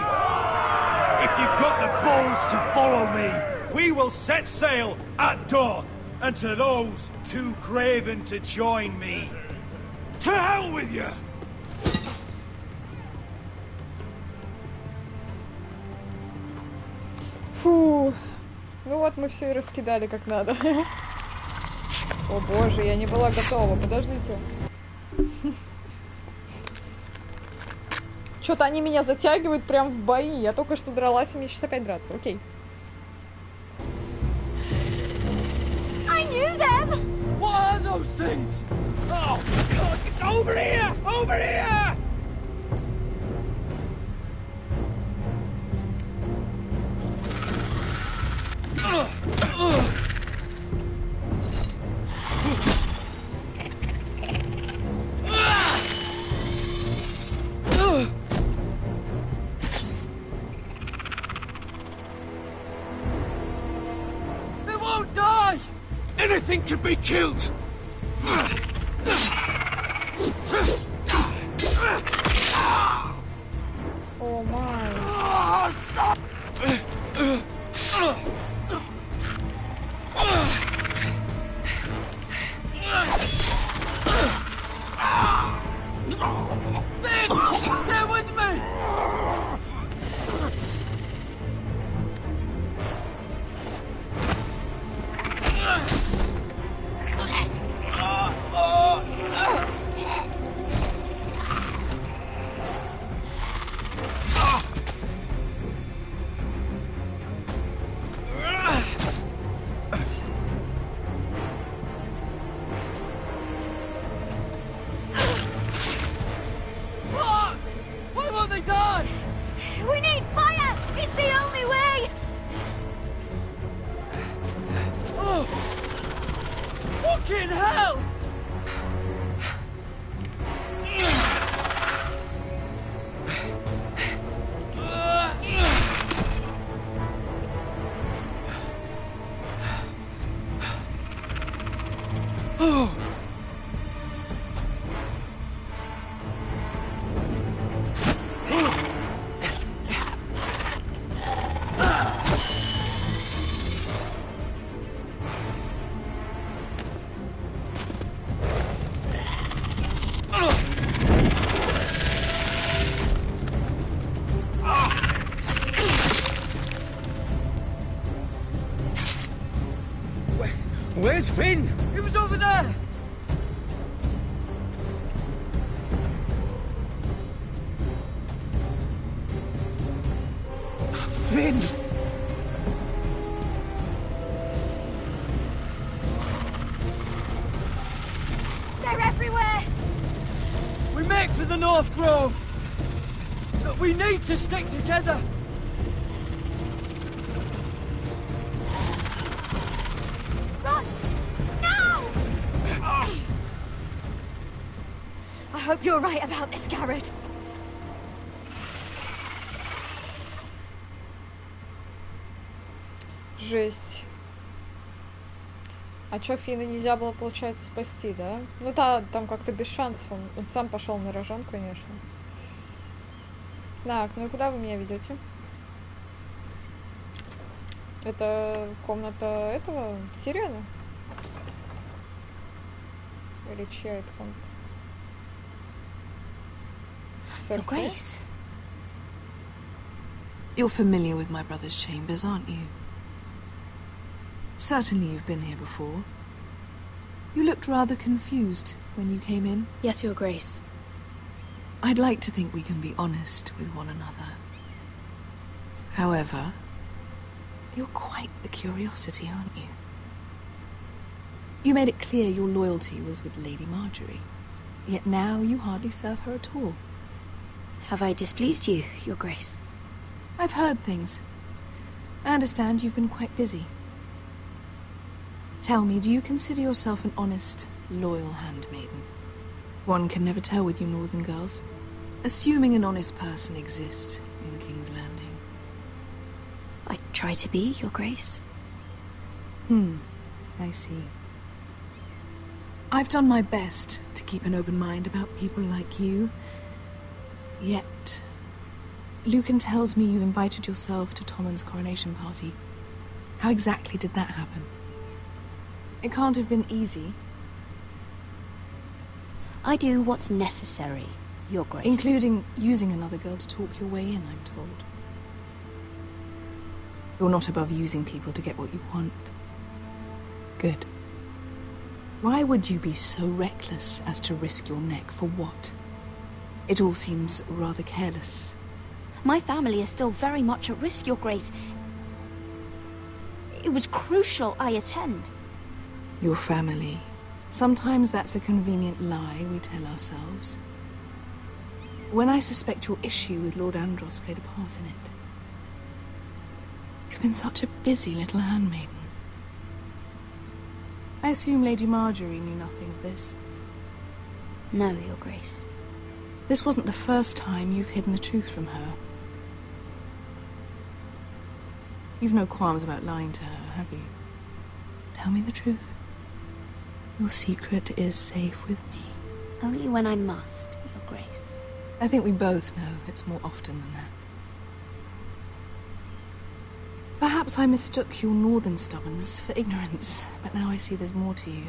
If you've got the balls to follow me, we will set sail at dawn. And to those too craven to join me, to hell with you! Фу. Ну вот мы все и раскидали как надо. О боже, я не была готова. Подождите. Что-то они меня затягивают прям в бои. Я только что дралась, и мне сейчас опять драться. Окей. I knew them! What are those things? Oh, God! Over here! Over here! They won't die! Anything can be killed! О май. Finn! Stay with me! Fucking hell! Where's Finn? He was over there! Finn! They're everywhere! We make for the North Grove! But we need to stick together! I hope you're right about this, Garrett. Жесть. А чё, Фина нельзя было, получается, спасти, да? Ну да, там как-то без шансов. Он сам пошел на рожон, конечно. Так, ну и куда вы меня ведете? Это комната этого Тириона? Или чья это комната? Your Grace. You're familiar with my brother's chambers, aren't you? Certainly you've been here before. You looked rather confused when you came in. Yes, Your Grace. I'd like to think we can be honest with one another. However, you're quite the curiosity, aren't you? You made it clear your loyalty was with Lady Marjorie, yet now you hardly serve her at all. Have I displeased you, Your Grace? I've heard things. I understand you've been quite busy. Tell me, do you consider yourself an honest, loyal handmaiden? One can never tell with you northern girls. Assuming an honest person exists in King's Landing. I try to be, Your Grace. I see. I've done my best to keep an open mind about people like you. Yet, Lucan tells me you invited yourself to Tommen's coronation party. How exactly did that happen? It can't have been easy. I do what's necessary, Your Grace. Including using another girl to talk your way in, I'm told. You're not above using people to get what you want. Good. Why would you be so reckless as to risk your neck for what? It all seems rather careless. My family is still very much at risk, Your Grace. It was crucial I attend. Your family. Sometimes that's a convenient lie we tell ourselves. When I suspect your issue with Lord Andros played a part in it. You've been such a busy little handmaiden. I assume Lady Marjorie knew nothing of this. No, Your Grace. This wasn't the first time you've hidden the truth from her. You've no qualms about lying to her, have you? Tell me the truth. Your secret is safe with me. Only when I must, Your Grace. I think we both know it's more often than that. Perhaps I mistook your northern stubbornness for ignorance, but now I see there's more to you.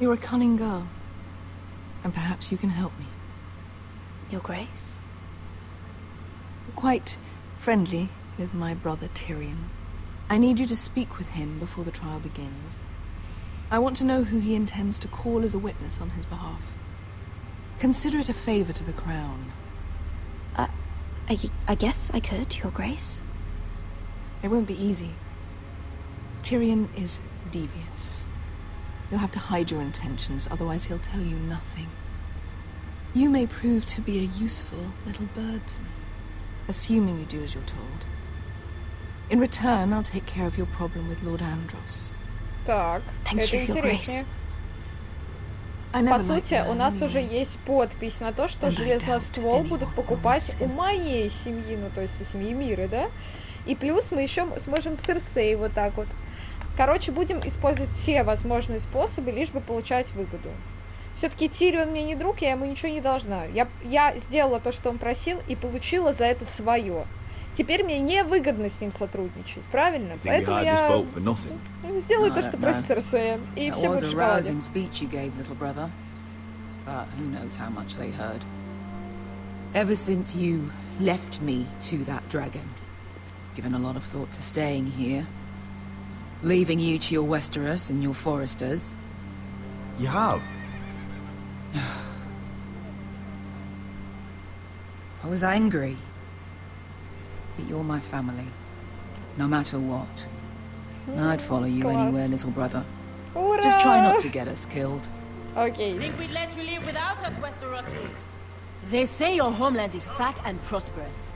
You're a cunning girl, and perhaps you can help me. Your Grace? You're quite friendly with my brother Tyrion. I need you to speak with him before the trial begins. I want to know who he intends to call as a witness on his behalf. Consider it a favor to the crown. I guess I could, Your Grace. It won't be easy. Tyrion is devious. You'll have to hide your intentions, otherwise he'll tell you nothing. You may prove to be a useful little bird to me, assuming you do as you're told. In return, I'll take care of your problem with Lord Andros. Так, это интереснее. По сути, у нас уже есть подпись на то, что железноствол будут покупать у моей семьи, ну то есть у семьи Миры, да? И плюс мы еще сможем с Серсей вот так вот. Короче, будем использовать все возможные способы, лишь бы получать выгоду. Все-таки Тирион мне не друг, я ему ничего не должна. Я сделала то, что он просил, и получила за это свое. Теперь мне невыгодно с ним сотрудничать, правильно? Поэтому я сделаю то, что просит Серсея, и все будет в шоколаде. But who knows how much they heard. Ever since you left me to that dragon, I've given a lot of thought to staying here, leaving you to your Westeros and your foresters. You have? I was angry. But you're my family, no matter what. I'd follow you anywhere, little brother. Just try not to get us killed. Okay. Think we'd let you live without us, Westerosi? They say your homeland is fat and prosperous.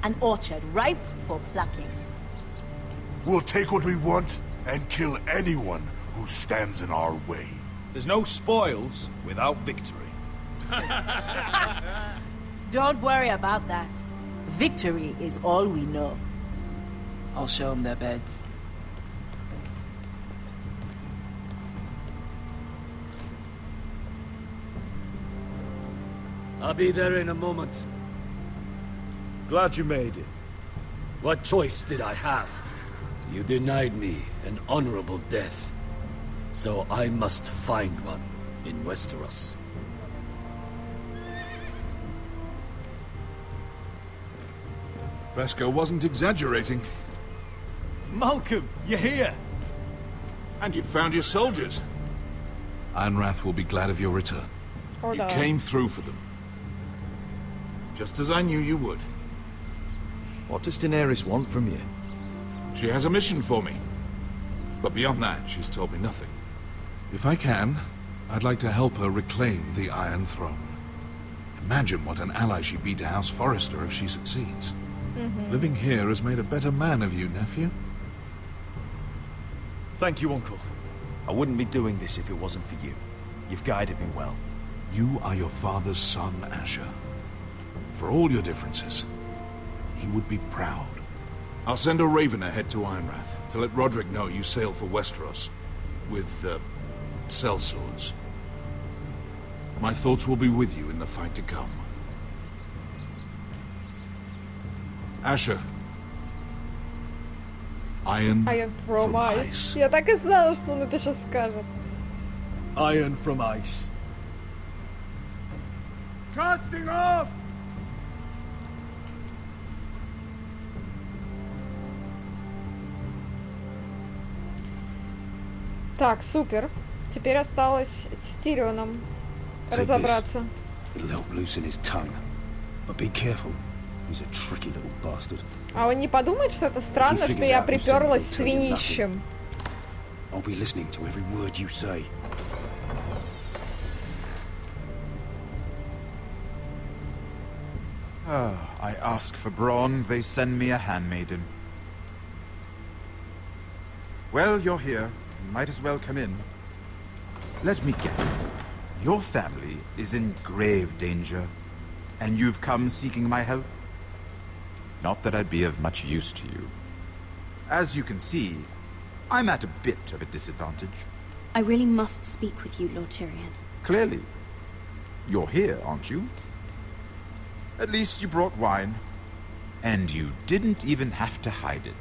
An orchard ripe for plucking. We'll take what we want and kill anyone who stands in our way. There's no spoils without victory. Don't worry about that. Victory is all we know. I'll show them their beds. I'll be there in a moment. Glad you made it. What choice did I have? You denied me an honorable death. So I must find one in Westeros. Bresco wasn't exaggerating. Malcolm, you're here! And you've found your soldiers. Ironrath will be glad of your return. You came through for them. Just as I knew you would. What does Daenerys want from you? She has a mission for me. But beyond that, she's told me nothing. If I can, I'd like to help her reclaim the Iron Throne. Imagine what an ally she'd be to House Forrester if she succeeds. Living here has made a better man of you, nephew. Thank you, Uncle. I wouldn't be doing this if it wasn't for you. You've guided me well. You are your father's son, Asher. For all your differences, he would be proud. I'll send a raven ahead to Ironrath to let Roderick know you sail for Westeros with, sellswords. My thoughts will be with you in the fight to come. Asher. Iron from ice. Я так и знала, что он это сейчас скажет. Iron from ice. Casting off! Так, супер. Теперь осталось с Тирионом разобраться. It'll help loosen his tongue. But be careful. He's a tricky little bastard. А он не подумает, что это странно, что я приперлась с винищем? I'll be listening to every word you say. I ask for brawn, they send me a handmaiden. Well, you're here. You might as well come in. Let me guess. Your family is in grave danger, and you've come seeking my help? Not that I'd be of much use to you. As you can see, I'm at a bit of a disadvantage. I really must speak with you, Lord Tyrion. Clearly. You're here, aren't you? At least you brought wine. And you didn't even have to hide it.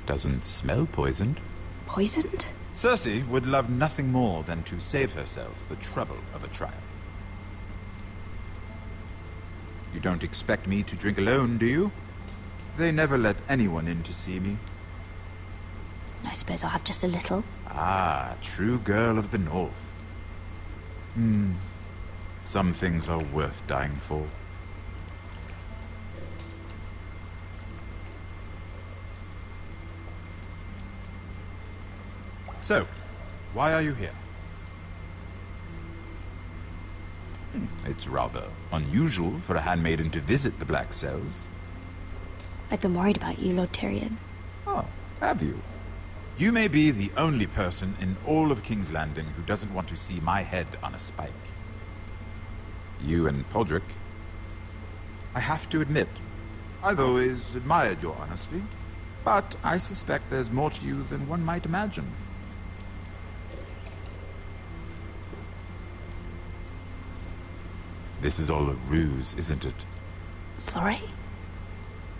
Doesn't smell poisoned. Poisoned? Cersei would love nothing more than to save herself the trouble of a trial. You don't expect me to drink alone, do you? They never let anyone in to see me. I suppose I'll have just a little. Ah, true girl of the North. Some things are worth dying for. So, why are you here? It's rather unusual for a handmaiden to visit the Black Cells. I've been worried about you, Lord Tyrion. Oh, have you? You may be the only person in all of King's Landing who doesn't want to see my head on a spike. You and Podrick. I have to admit, I've always admired your honesty, but I suspect there's more to you than one might imagine. This is all a ruse, isn't it? Sorry?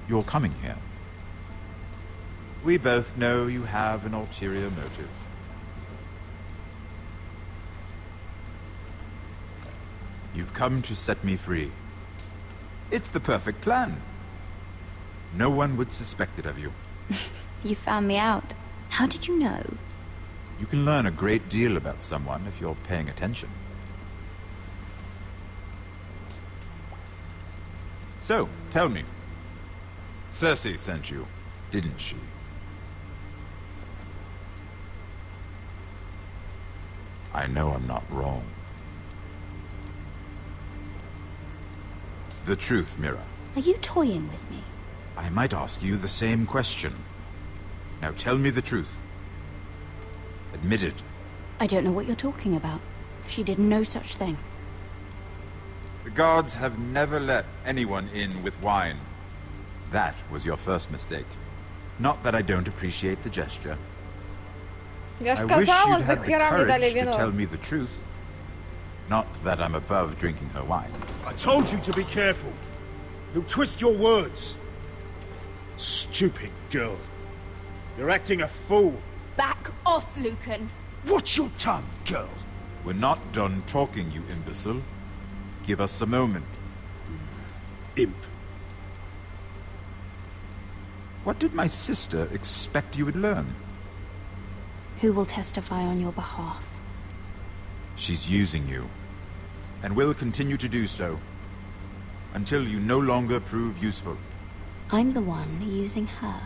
You're coming here. We both know you have an ulterior motive. You've come to set me free. It's the perfect plan. No one would suspect it of you. You found me out. How did you know? You can learn a great deal about someone if you're paying attention. So, tell me. Cersei sent you, didn't she? I know I'm not wrong. The truth, Mira. Are you toying with me? I might ask you the same question. Now tell me the truth. Admit it. I don't know what you're talking about. She did no such thing. The guards have never let anyone in with wine. That was your first mistake. Not that I don't appreciate the gesture. I wish you'd had the courage to tell me the truth. Not that I'm above drinking her wine. I told you to be careful. You'll twist your words. Stupid girl. You're acting a fool. Back off, Lucan. Watch your tongue, girl. We're not done talking, you imbecile. Give us a moment. Imp. What did my sister expect you would learn? Who will testify on your behalf? She's using you, and will continue to do so, until you no longer prove useful. I'm the one using her.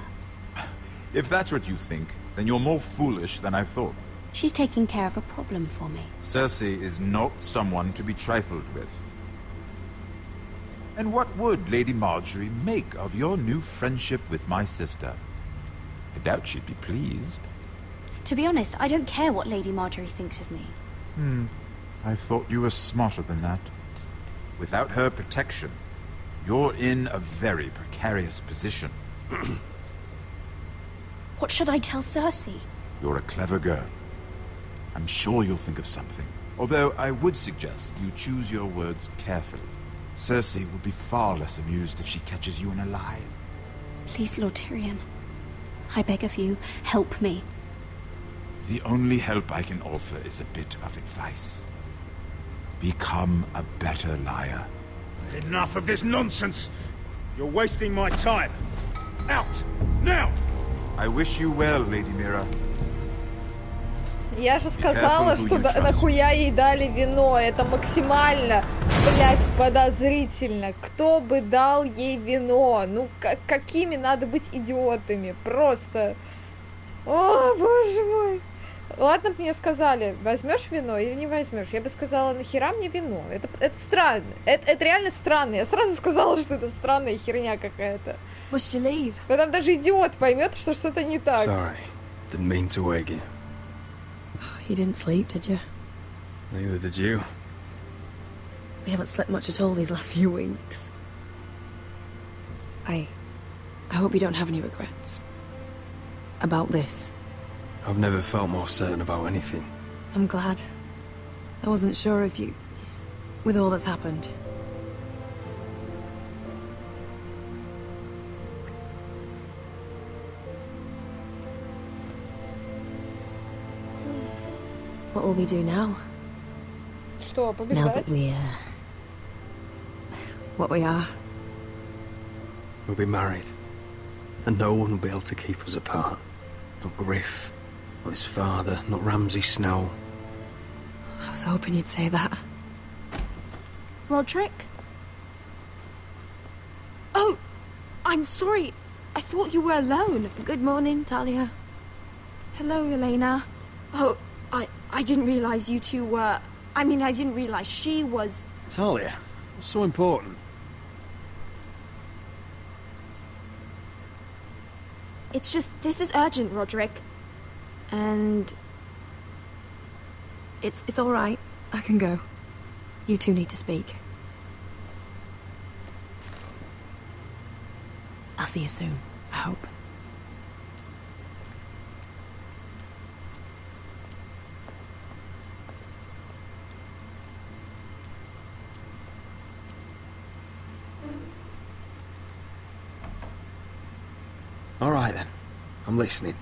If that's what you think, then you're more foolish than I thought. She's taking care of a problem for me. Cersei is not someone to be trifled with. And what would Lady Marjorie make of your new friendship with my sister? I doubt she'd be pleased. To be honest, I don't care what Lady Marjorie thinks of me. I thought you were smarter than that. Without her protection, you're in a very precarious position. What should I tell Cersei? You're a clever girl. I'm sure you'll think of something. Although I would suggest you choose your words carefully. Cersei would be far less amused if she catches you in a lie. Please, Lord Tyrion. I beg of you, help me. The only help I can offer is a bit of advice. Become a better liar. Enough of this nonsense! You're wasting my time. Out! Now! I wish you well, Lady Mira. Я же сказала, что нахуя ей дали вино. Это максимально, блять, подозрительно. Кто бы дал ей вино? Ну, какими надо быть идиотами? Просто. О, боже мой. Ладно бы мне сказали, возьмешь вино или не возьмешь. Я бы сказала, нахера мне вино? Это странно. Это реально странно. Я сразу сказала, что это странная херня какая-то. Да там даже идиот поймет, что что-то не так. Sorry. Didn't mean to wake you. You didn't sleep, did you? Neither did you. We haven't slept much at all these last few weeks. I hope you don't have any regrets about this. I've never felt more certain about anything. I'm glad. I wasn't sure if you... with all that's happened. What will we do now? Что, побежать? Now that we, what we are. We'll be married. And no one will be able to keep us apart. Not Griff, not his father, not Ramsay Snow. I was hoping you'd say that. Roderick? Oh, I'm sorry. I thought you were alone. Good morning, Talia. Hello, Elena. Oh, I didn't realize you two were... I mean, I didn't realize she was... Talia, what's so important? It's just, this is urgent, Roderick. And... It's all right. I can go. You two need to speak. I'll see you soon, I hope. All right, then. I'm listening.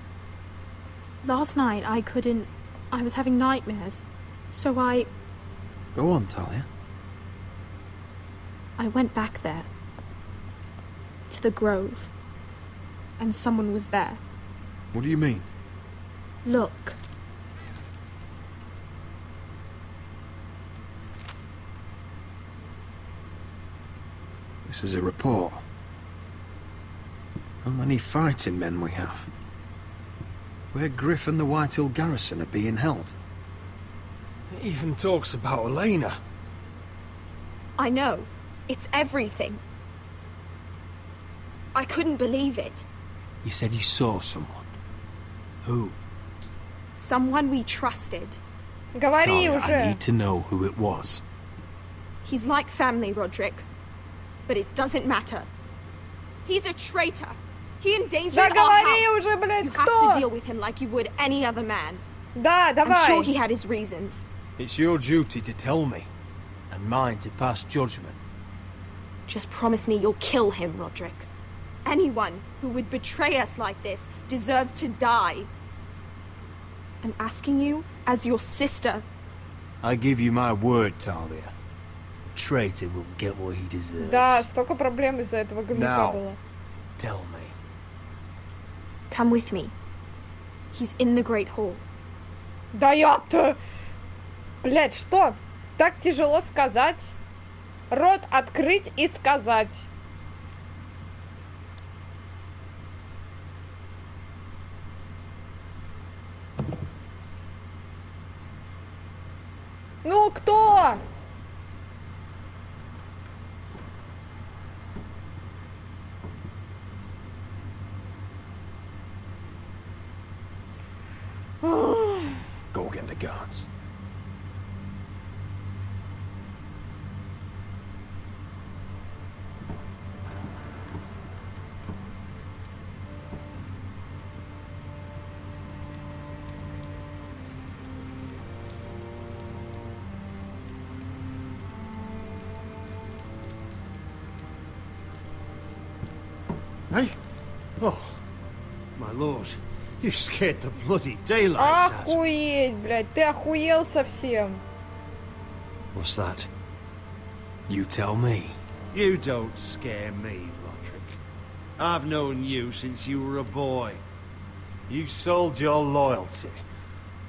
Last night, I was having nightmares. So I Go on, Talia. went back there. To the grove. And someone was there. What do you mean? Look. This is a report. How many fighting men we have? Where Griff and the Whitehill garrison are being held. It even talks about Elena. I know. It's everything. I couldn't believe it. You said you saw someone. Who? Someone we trusted. Говори Talia, уже. I need to know who it was. He's like family, Roderick. But it doesn't matter. He's a traitor. He endangered Да our говори house. уже, блядь, You кто? have to deal with him like you would any other man. Да, давай. I'm sure he had his reasons. It's your duty to tell me, and mine to pass judgment. Just promise me you'll kill him, Roderick. Anyone who would betray us like this deserves to die. I'm asking you as your sister. I give you my word, Talia. The traitor will get what he deserves. Да, столько проблем из-за этого говнюка Now, было. tell me. Come with me. He's in the Great Hall. Да ёпта! Блядь, что? Так тяжело сказать. Рот открыть и сказать. Ну, кто? Go get the guards. Hey? Oh, my lord. You scared the bloody daylights out. Охуеть, блядь, ты охуел совсем. What's that? You tell me. You don't scare me, Roderick. I've known you since you were a boy. You sold your loyalty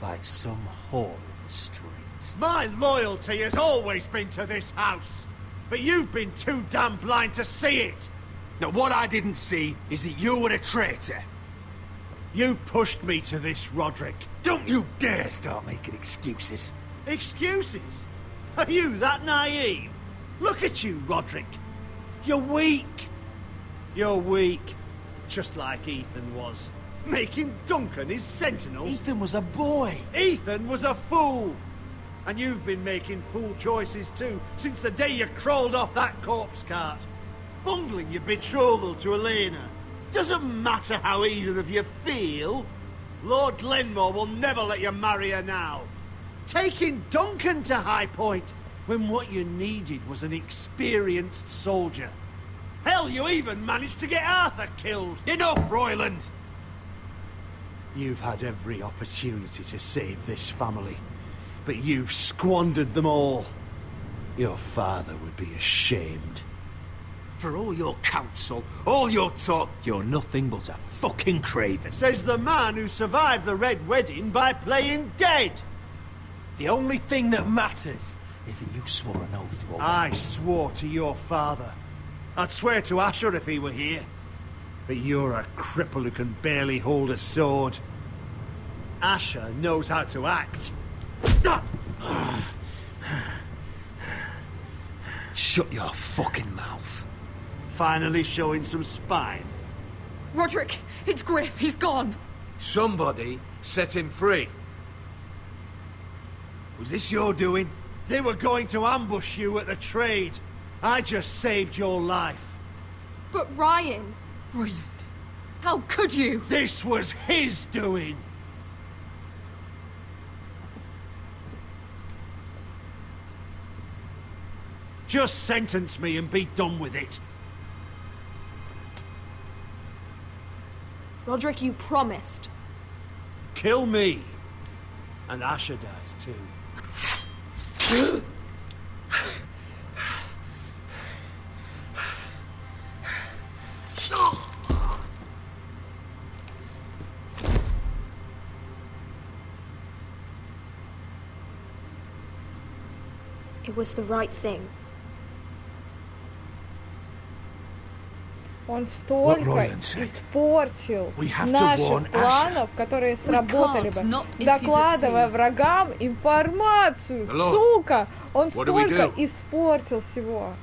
like some whore in the street. My loyalty has always been to this house. But you've been too damn blind to see it. Now, what I didn't see is that you were a traitor. You pushed me to this, Roderick. Don't you dare start making excuses. Excuses? Are you that naive? Look at you, Roderick. You're weak. You're weak. Just like Ethan was. Making Duncan his sentinel. Ethan was a boy. Ethan was a fool. And you've been making fool choices too, since the day you crawled off that corpse cart. Bungling your betrothal to Elena. Doesn't matter how either of you feel. Lord Glenmore will never let you marry her now. Taking Duncan to High Point when what you needed was an experienced soldier. Hell, you even managed to get Arthur killed. Enough, Royland! You've had every opportunity to save this family, but you've squandered them all. Your father would be ashamed. For all your counsel, all your talk, you're nothing but a fucking craven. Says the man who survived the Red Wedding by playing dead. The only thing that matters is that you swore an oath to obey. I swore to your father. I'd swear to Asher if he were here. But you're a cripple who can barely hold a sword. Asher knows how to act. Shut your fucking mouth. Finally showing some spine. Roderick, it's Griff. He's gone. Somebody set him free. Was this your doing? They were going to ambush you at the trade. I just saved your life. But Ryan... Roland, how could you? This was his doing. Just sentence me and be done with it. Roderick, you promised. Kill me. And Asher dies too. It was the right thing. Он столько испортил наших планов, которые сработали бы, докладывая врагам информацию. Сука! Он столько испортил всего.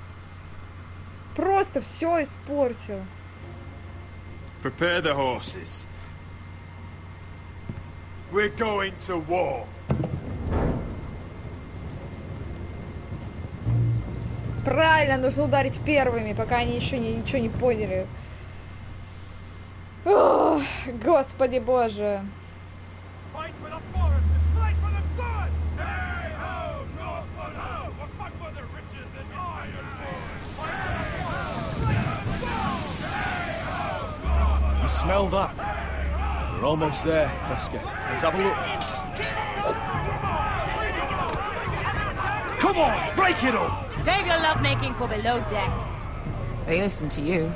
Просто все испортил. Prepare the horses. We're going to war. Правильно, нужно ударить первыми, пока они еще ничего не поняли. Ох, Господи Боже. You smell that? We're almost there, Wesker. Let's have a look. Come on, break it up! Save your lovemaking for below deck. They listen to you.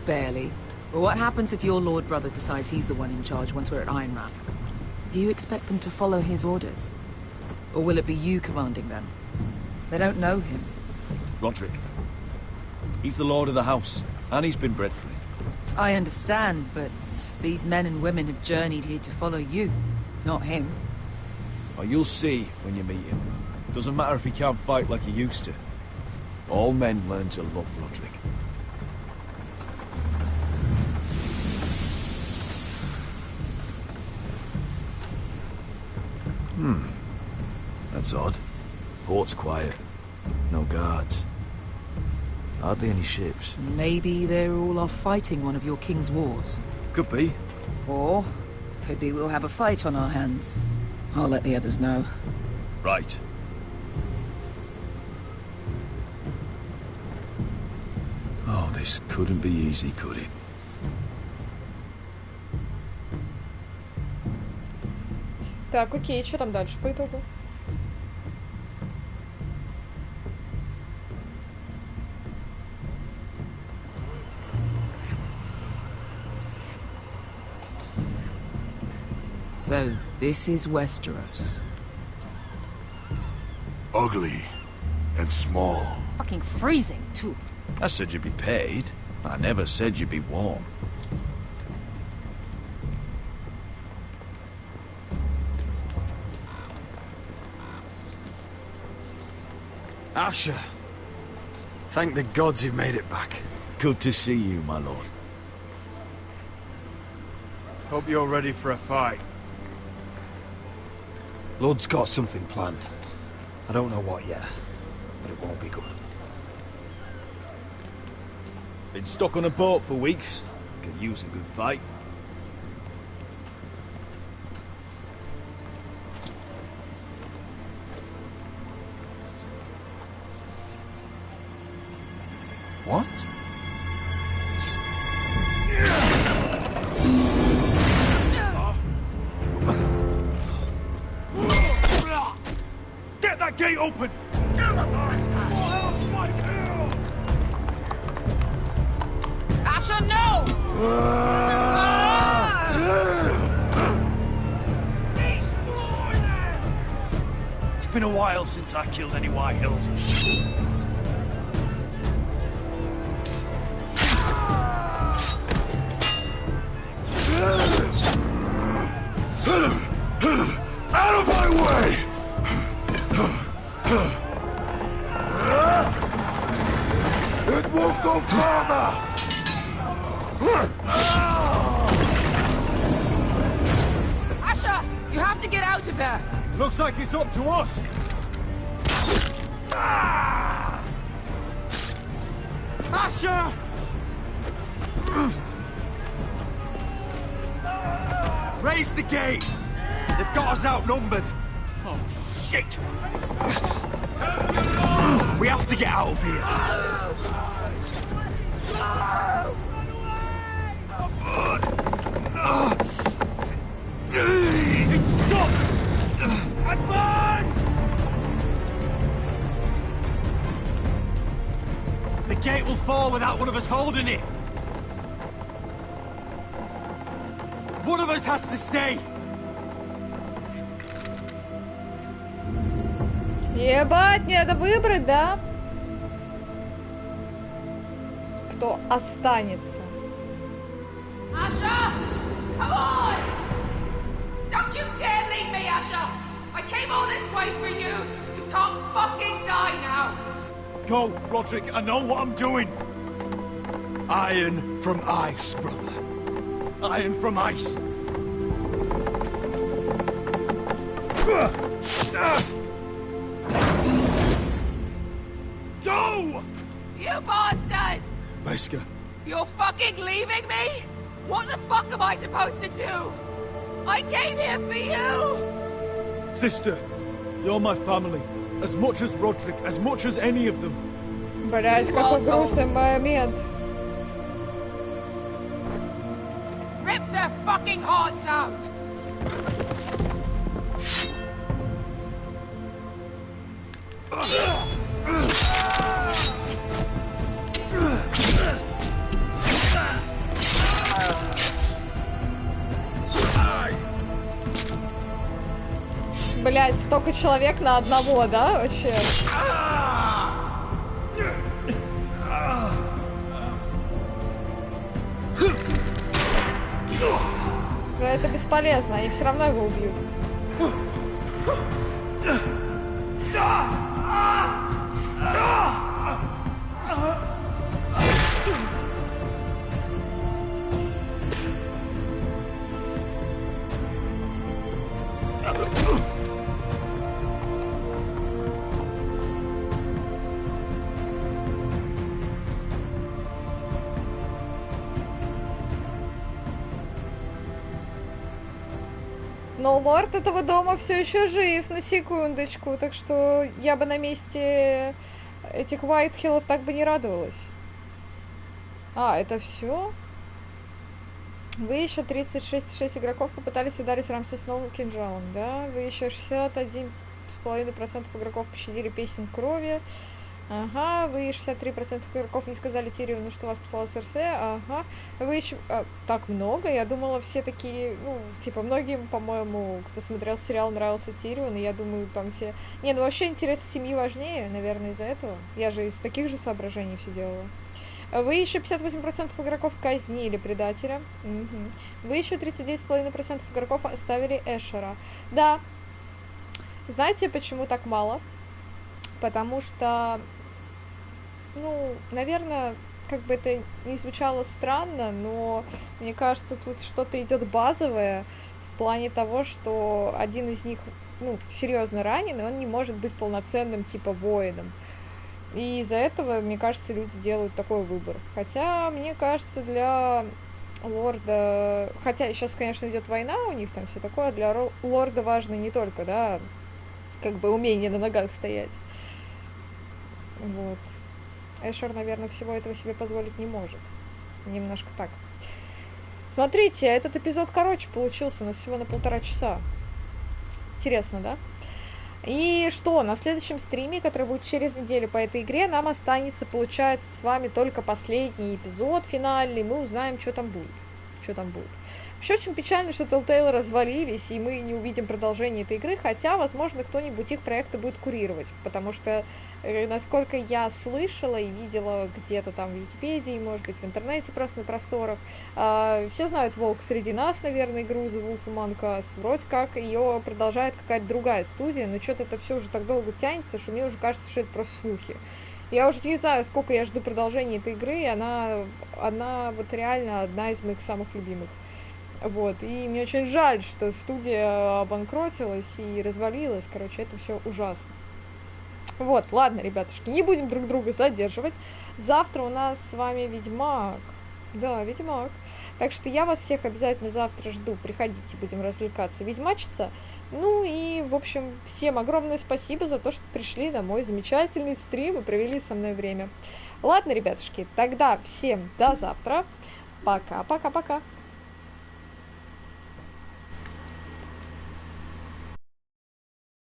Barely. But what happens if your lord brother decides he's the one in charge once we're at Ironrath? Do you expect them to follow his orders? Or will it be you commanding them? They don't know him. Roderick. He's the lord of the house, and he's been bred free. I understand, but these men and women have journeyed here to follow you, not him. Oh, you'll see when you meet him. Doesn't matter if he can't fight like he used to. All men learn to love Roderick. That's odd. Port's quiet. No guards. Hardly any ships. Maybe they're all off fighting one of your king's wars. Could be. Or could be we'll have a fight on our hands. I'll let the others know. Right. Oh, this couldn't be easy, could it? Так, окей, что там дальше по итогу? So, this is Westeros. Ugly and small. Fucking freezing, too. I said you'd be paid. I never said you'd be warm. Asher. Thank the gods you've made it back. Good to see you, my lord. Hope you're ready for a fight. Lord's got something planned. I don't know what yet, but it won't be good. Been stuck on a boat for weeks. Could use a good fight. What? Get that gate open! Asher, no! It's been a while since I killed any White Hills. Out of my way! won't go further! Asher, you have to get out of there. Looks like it's up to us. Asher! Raise the gate! They've got us outnumbered. Oh, shit! We have to get out of here. It's stuck! Advance! The gate will fall without one of us holding it. One of us has to stay. Ебать, мне надо выбрать, да? Кто останется? Asher! Come on! Don't you dare leave me, Asher! I came all this way for you! You can't fucking die now! Go, Roderick, I know what I'm doing. Iron from ice, brother. Iron from ice. Go! You bastard! Beskha. You're fucking leaving me? What the fuck am I supposed to do? I came here for you! Sister, you're my family. As much as Roderick, as much as any of them. Блять, какой грустный момент. Rip their fucking hearts out! Блять, столько человек на одного, да, вообще? Но это бесполезно, они все равно его убьют. Но лорд этого дома все еще жив, на секундочку, так что я бы на месте этих Уайтхиллов так бы не радовалась. А, это все? Вы еще 36 игроков попытались ударить Рамсес новым кинжалом, да? Вы еще 61,5% игроков пощадили песнь крови. Ага, вы 63% игроков не сказали Тириону, что вас послала Серсея. Ага, вы еще... так много? Я думала, все такие... Ну, типа, многим, по-моему, кто смотрел сериал, нравился Тирион, и я думаю, там все... Не, ну вообще интерес семьи важнее, наверное, из-за этого. Я же из таких же соображений все делала. Вы еще 58% игроков казнили предателя. Угу. Вы еще 39,5% игроков оставили Эшера. Да. Знаете, почему так мало? Потому что... Ну, наверное, как бы это не звучало странно, но мне кажется, тут что-то идет базовое в плане того, что один из них, ну, серьезно ранен, и он не может быть полноценным, типа, воином. И из-за этого, мне кажется, люди делают такой выбор. Хотя, мне кажется, для лорда... Хотя сейчас, конечно, идет война у них, там все такое, для лорда важно не только, да, как бы умение на ногах стоять. Вот. Эшер, наверное, всего этого себе позволить не может. Немножко так. Смотрите, этот эпизод короче получился, у нас всего на 1,5 часа. Интересно, да? И что, на следующем стриме, который будет через неделю по этой игре, нам останется, получается, с вами только последний эпизод финальный. Мы узнаем, что там будет. Что там будет. Вообще очень печально, что Telltale развалились, и мы не увидим продолжение этой игры, хотя, возможно, кто-нибудь их проекты будет курировать, потому что, насколько я слышала и видела где-то там в Википедии, может быть, в интернете просто на просторах, все знают «Волк среди нас», наверное, игру The Wolf Among Us, вроде как ее продолжает какая-то другая студия, но что-то это все уже так долго тянется, что мне уже кажется, что это просто слухи. Я уже не знаю, сколько я жду продолжения этой игры, она вот реально одна из моих самых любимых. Вот, и мне очень жаль, что студия обанкротилась и развалилась, короче, это все ужасно. Вот, ладно, ребятушки, не будем друг друга задерживать. Завтра у нас с вами Ведьмак. Да, Ведьмак. Так что я вас всех обязательно завтра жду. Приходите, будем развлекаться, ведьмачиться. Ну и, в общем, всем огромное спасибо за то, что пришли на мой замечательный стрим и провели со мной время. Ладно, ребятушки, тогда всем до завтра. Пока-пока-пока.